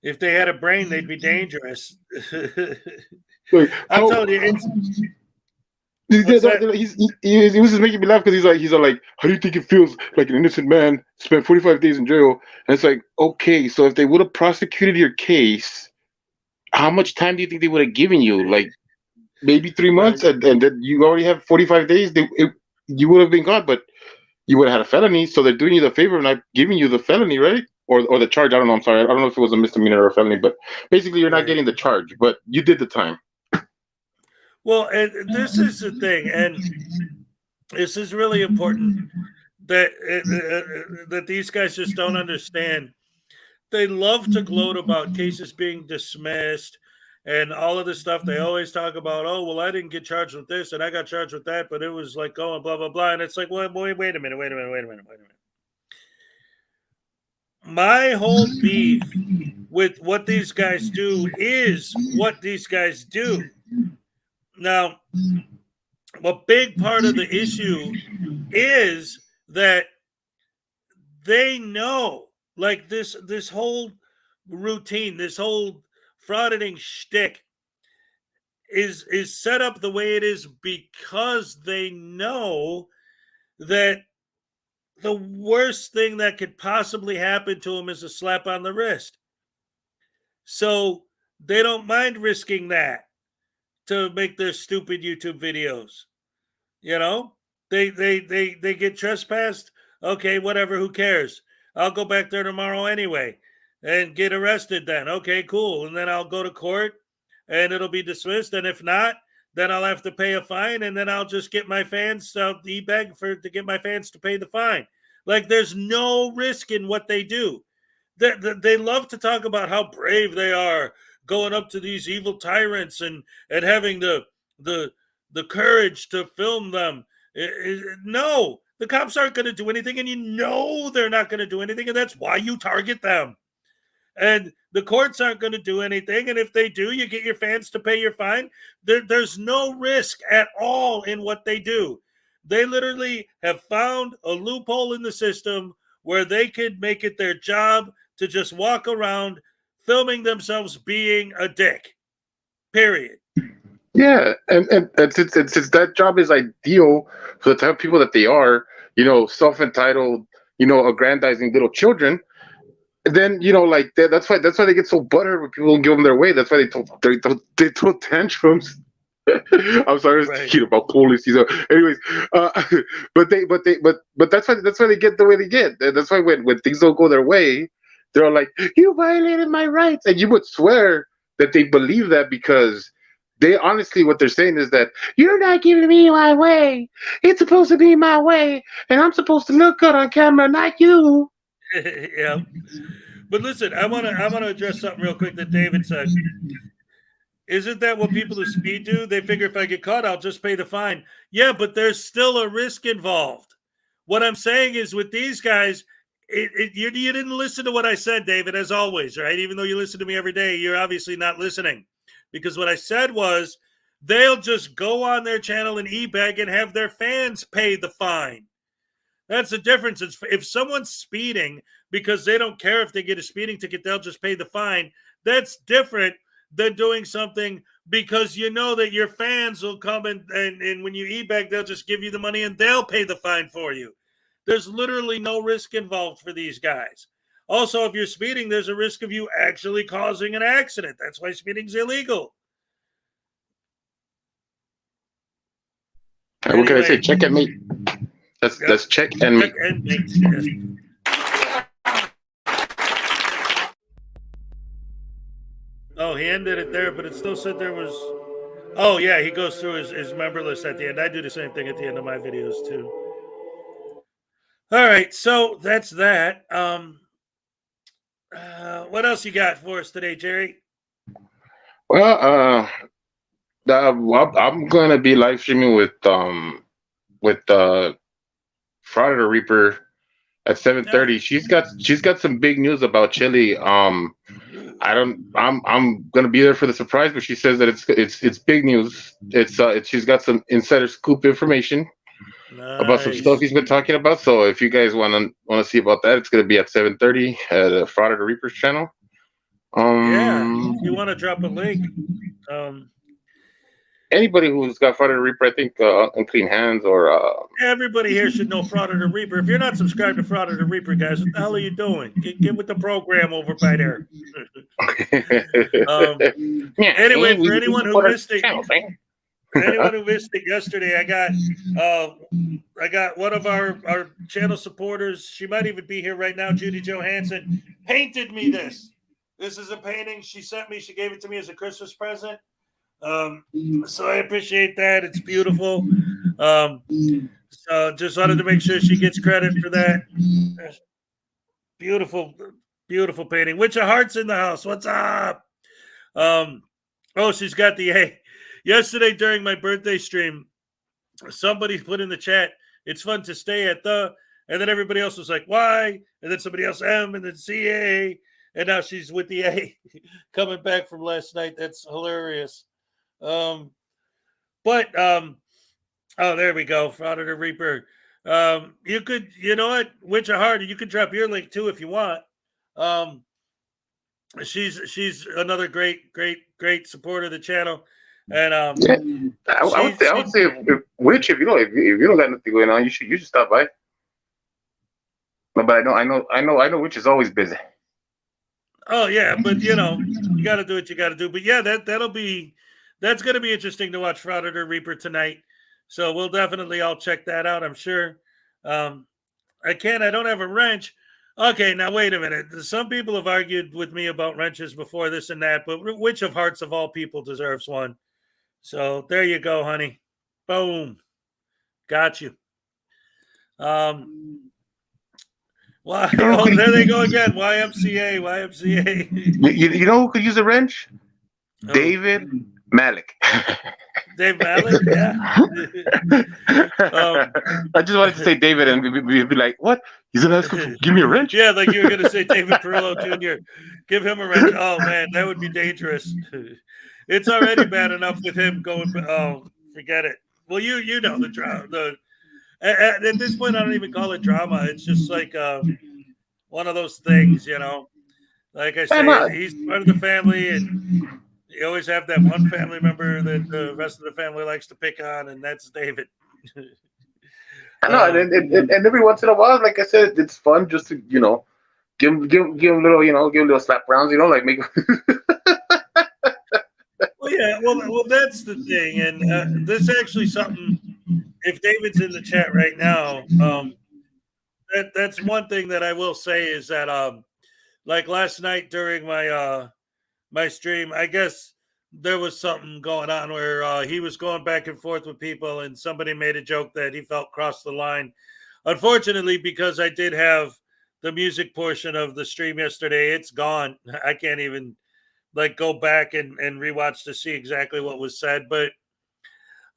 if they had a brain, they'd be dangerous. I'm telling you, he was just making me laugh because he's like, how do you think it feels like an innocent man spent 45 days in jail? And it's like, okay, so if they would have prosecuted your case, how much time do you think they would have given you? Like maybe 3 months, and then you already have 45 days. You would have been gone, but you would have had a felony. So they're doing you the favor of not giving you the felony, right? Or the charge. I don't know. I'm sorry. I don't know if it was a misdemeanor or a felony, but basically you're not getting the charge, but you did the time. Well, and this is the thing, and this is really important that that these guys just don't understand. They love to gloat about cases being dismissed and all of this stuff. They always talk about, oh, well, I didn't get charged with this and I got charged with that, but it was like going blah, blah, blah. And it's like, well, wait a minute. My whole beef with what these guys do is what these guys do. Now, a big part of the issue is that they know, like this whole routine, this whole frauditing shtick is set up the way it is because they know that the worst thing that could possibly happen to them is a slap on the wrist. So they don't mind risking that to make their stupid YouTube videos. You know, they get trespassed. Okay, whatever. Who cares? I'll go back there tomorrow anyway and get arrested then. Okay, cool. And then I'll go to court and it'll be dismissed. And if not, then I'll have to pay a fine. And then I'll just get my fans to beg to get my fans to pay the fine. Like there's no risk in what they do. They love to talk about how brave they are going up to these evil tyrants and having the courage to film them. No, the cops aren't going to do anything, and you know they're not going to do anything, and that's why you target them. And the courts aren't going to do anything, and if they do, you get your fans to pay your fine. There's no risk at all in what they do. They literally have found a loophole in the system where they could make it their job to just walk around filming themselves being a dick. Period. Yeah, and since that job is ideal for the type of people that they are, self-entitled, aggrandizing little children, then like that's why they get so buttered when people don't give them their way. That's why they throw tantrums. I'm sorry, about policies. Anyways, but that's why they get the way they get. That's why when things don't go their way, they're all like, "You violated my rights," and you would swear that they believe that because they honestly, what they're saying is that you're not giving me my way. It's supposed to be my way, and I'm supposed to look good on camera, not you. Yeah. But listen, I want to address something real quick that David said. Isn't that what people who speed do? They figure if I get caught, I'll just pay the fine. Yeah, but there's still a risk involved. What I'm saying is with these guys, you didn't listen to what I said, David, as always, right? Even though you listen to me every day, you're obviously not listening. Because what I said was they'll just go on their channel and e-bag and have their fans pay the fine. That's the difference. If someone's speeding because they don't care if they get a speeding ticket, they'll just pay the fine. That's different than doing something because you know that your fans will come and when you e-bag, they'll just give you the money and they'll pay the fine for you. There's literally no risk involved for these guys. Also, if you're speeding, there's a risk of you actually causing an accident. That's why speeding's illegal. What can I say? Check and mate. That's check and mate. Check and mate, yes. Oh, he ended it there, but it still said there was... Oh, yeah, he goes through his member list at the end. I do the same thing at the end of my videos, too. All right, so that's that. What else you got for us today, Jerry? Well, I'm gonna be live streaming with Frauditor Reaper at 7:30. She's got some big news about Chile. I'm gonna be there for the surprise, but she says that it's big news. She's got some insider scoop information about some stuff he's been talking about. So if you guys want to see about that, it's gonna be at 7:30 at Frauditor Reaper's channel. Yeah, if you want to drop a link. Anybody who's got Frauditor Reaper, I think Unclean Hands or everybody here should know Frauditor Reaper. If you're not subscribed to Frauditor Reaper, guys, what the hell are you doing? Get with the program over by there. Anyway, for anyone who missed it, yesterday, I got one of our channel supporters. She might even be here right now. Judy Johansson painted me this. This is a painting she sent me. She gave it to me as a Christmas present. So I appreciate that. It's beautiful. So just wanted to make sure she gets credit for that. Beautiful, beautiful painting. Witch of Hearts in the house. What's up? She's got the A. Yesterday during my birthday stream, somebody put in the chat, it's fun to stay at the, and then everybody else was like, why? And then somebody else, M, and then CA. And now she's with the A coming back from last night. That's hilarious. Oh, there we go. Frauditor Reaper. You could, you know what? Witch of Heart, you could drop your link too if you want. She's another great supporter of the channel. And I would say if Witch, if you don't got nothing going on, you should stop by. But I know Witch is always busy. Oh yeah, but You got to do what you got to do. But yeah, that's going to be interesting to watch Frauditor Reaper tonight. So we'll definitely all check that out, I'm sure. I don't have a wrench. Okay, now wait a minute. Some people have argued with me about wrenches before, this and that, but which of hearts of all people deserves one? So there you go, honey. Boom. Got you. Well, oh, there they go again. YMCA. You know who could use a wrench? David Malik. Dave Malik, yeah. I just wanted to say David and be like, what? He's gonna ask him to give me a wrench? Yeah, like you were gonna say David Perillo Jr. Give him a wrench. Oh man, that would be dangerous. It's already bad enough with him going. Oh, forget it. Well, you know the drama. At this point, I don't even call it drama. It's just like one of those things, you know. Like I say, he's part of the family, and you always have that one family member that the rest of the family likes to pick on, and that's David. I know, and every once in a while, like I said, it's fun just to give him little slap rounds, like make. Well, yeah, well, that's the thing, and this is actually something. If David's in the chat right now, that's one thing that I will say is that, like last night during my my stream, I guess there was something going on where he was going back and forth with people, and somebody made a joke that he felt crossed the line. Unfortunately, because I did have the music portion of the stream yesterday, it's gone. I can't even go back and rewatch to see exactly what was said. But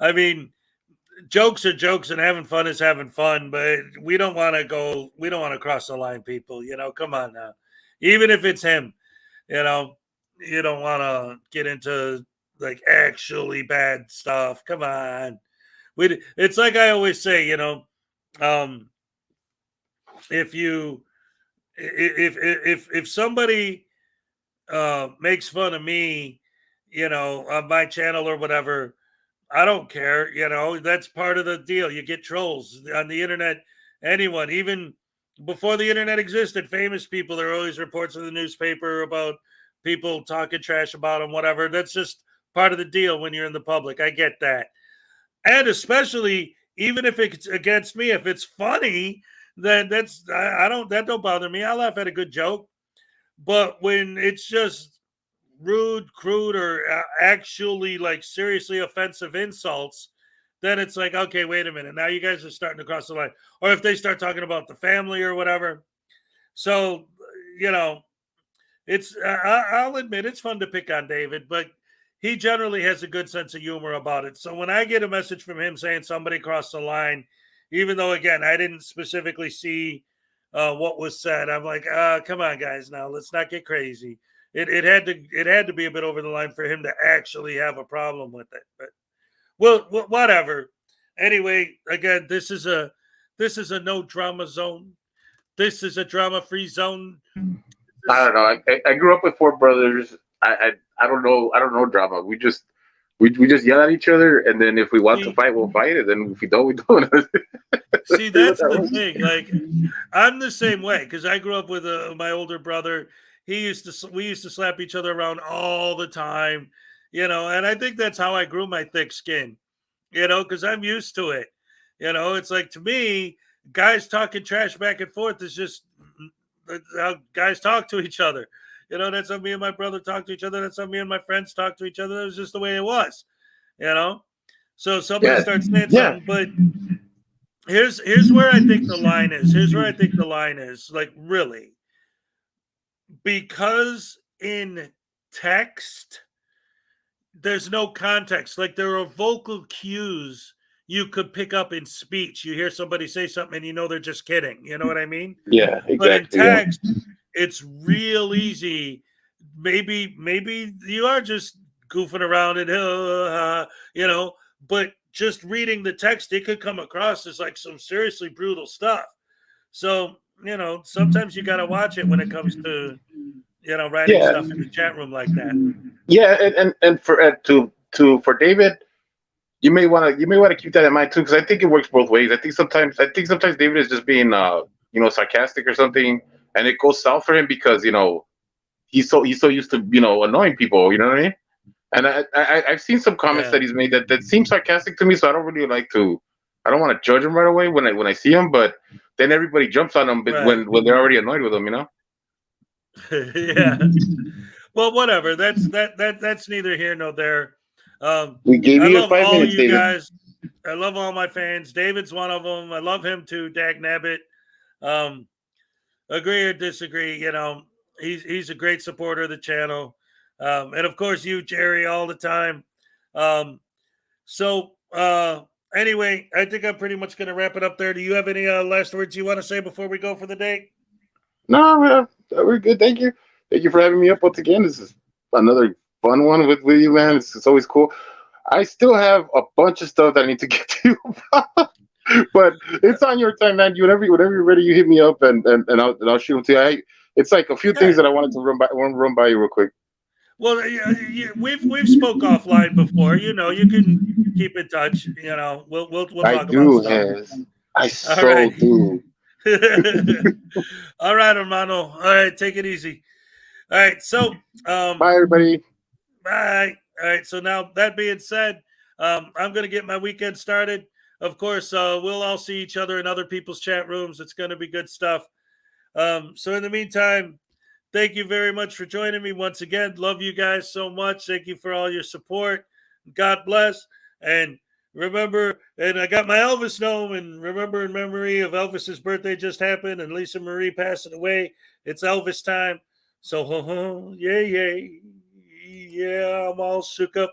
I mean, jokes are jokes and having fun is having fun, but we don't want to cross the line, people. Come on now. Even if it's him, you don't want to get into actually bad stuff. Come on. It's like I always say, if somebody makes fun of me, on my channel or whatever, I don't care. That's part of the deal. You get trolls on the internet. Anyone, even before the internet existed, famous people, there are always reports in the newspaper about people talking trash about them, whatever. That's just part of the deal when you're in the public. I get that. And especially, even if it's against me, if it's funny, then that don't bother me. I laugh at a good joke. But when it's just rude, crude, or actually seriously offensive insults, then it's like, okay, wait a minute. Now you guys are starting to cross the line. Or if they start talking about the family or whatever. So, I'll admit it's fun to pick on David, but he generally has a good sense of humor about it. So when I get a message from him saying somebody crossed the line, even though, again, I didn't specifically see what was said, I'm like, come on, guys, now let's not get crazy. It had to be a bit over the line for him to actually have a problem with it. But well, whatever. Anyway, again, this is a no drama zone. This is a drama-free zone. I don't know. I grew up with four brothers. I don't know drama. We just yell at each other, and then if we want to fight, we'll fight, and then if we don't, we don't. See, that's the thing. I'm the same way because I grew up with my older brother. We used to slap each other around all the time, and I think that's how I grew my thick skin, because I'm used to it. It's like, to me, guys talking trash back and forth is just how guys talk to each other. That's how me and my brother talk to each other. That's how me and my friends talk to each other. It was just the way it was, So somebody starts saying something, but here's where I think the line is. Really, because in text, there's no context. There are vocal cues you could pick up in speech. You hear somebody say something and they're just kidding. You know what I mean? Yeah, exactly. But in text, it's real easy. Maybe you are just goofing around and but just reading the text, it could come across as some seriously brutal stuff. So, sometimes you got to watch it when it comes to, writing stuff in the chat room like that. Yeah, and for David, you may want to keep that in mind too, because I think it works both ways. I think sometimes David is just being sarcastic or something, and it goes south for him because he's so used to, you know, annoying people. You know what I mean? And I've seen some comments that he's made that seem sarcastic to me, so I don't really like to. I don't want to judge him right away when I see him, but then everybody jumps on him when they're already annoyed with him, you know? Yeah. Well, whatever. That's neither here nor there. We gave I you love 5 all minutes, you David. guys. I love all my fans. David's one of them. I love him too. Dag Nabbit. Agree or disagree, you know, he's a great supporter of the channel. And of course you, Jerry, all the time. Anyway, I think I'm pretty much going to wrap it up there. Do you have any last words you want to say before we go for the day? No, we're good. Thank you. Thank you for having me up once again. This is another fun one with you, man. It's always cool. I still have a bunch of stuff that I need to get to, but it's on your time, man. Whenever you're ready, you hit me up and I'll shoot them to you. It's like a few things that I wanted to run by you real quick. Well, we've spoke offline before. You know, you can keep in touch. You know, we'll talk about stuff. I so do. All right, hermano. All right, take it easy. All right, so bye, everybody. Bye. All right, so now that being said, I'm going to get my weekend started. Of course, we'll all see each other in other people's chat rooms. It's going to be good stuff. So in the meantime, thank you very much for joining me once again. Love you guys so much. Thank you for all your support. God bless. And remember, and I got my Elvis gnome, and remember, in memory of Elvis's birthday just happened and Lisa Marie passing away, it's Elvis time. So, yeah, I'm all shook up.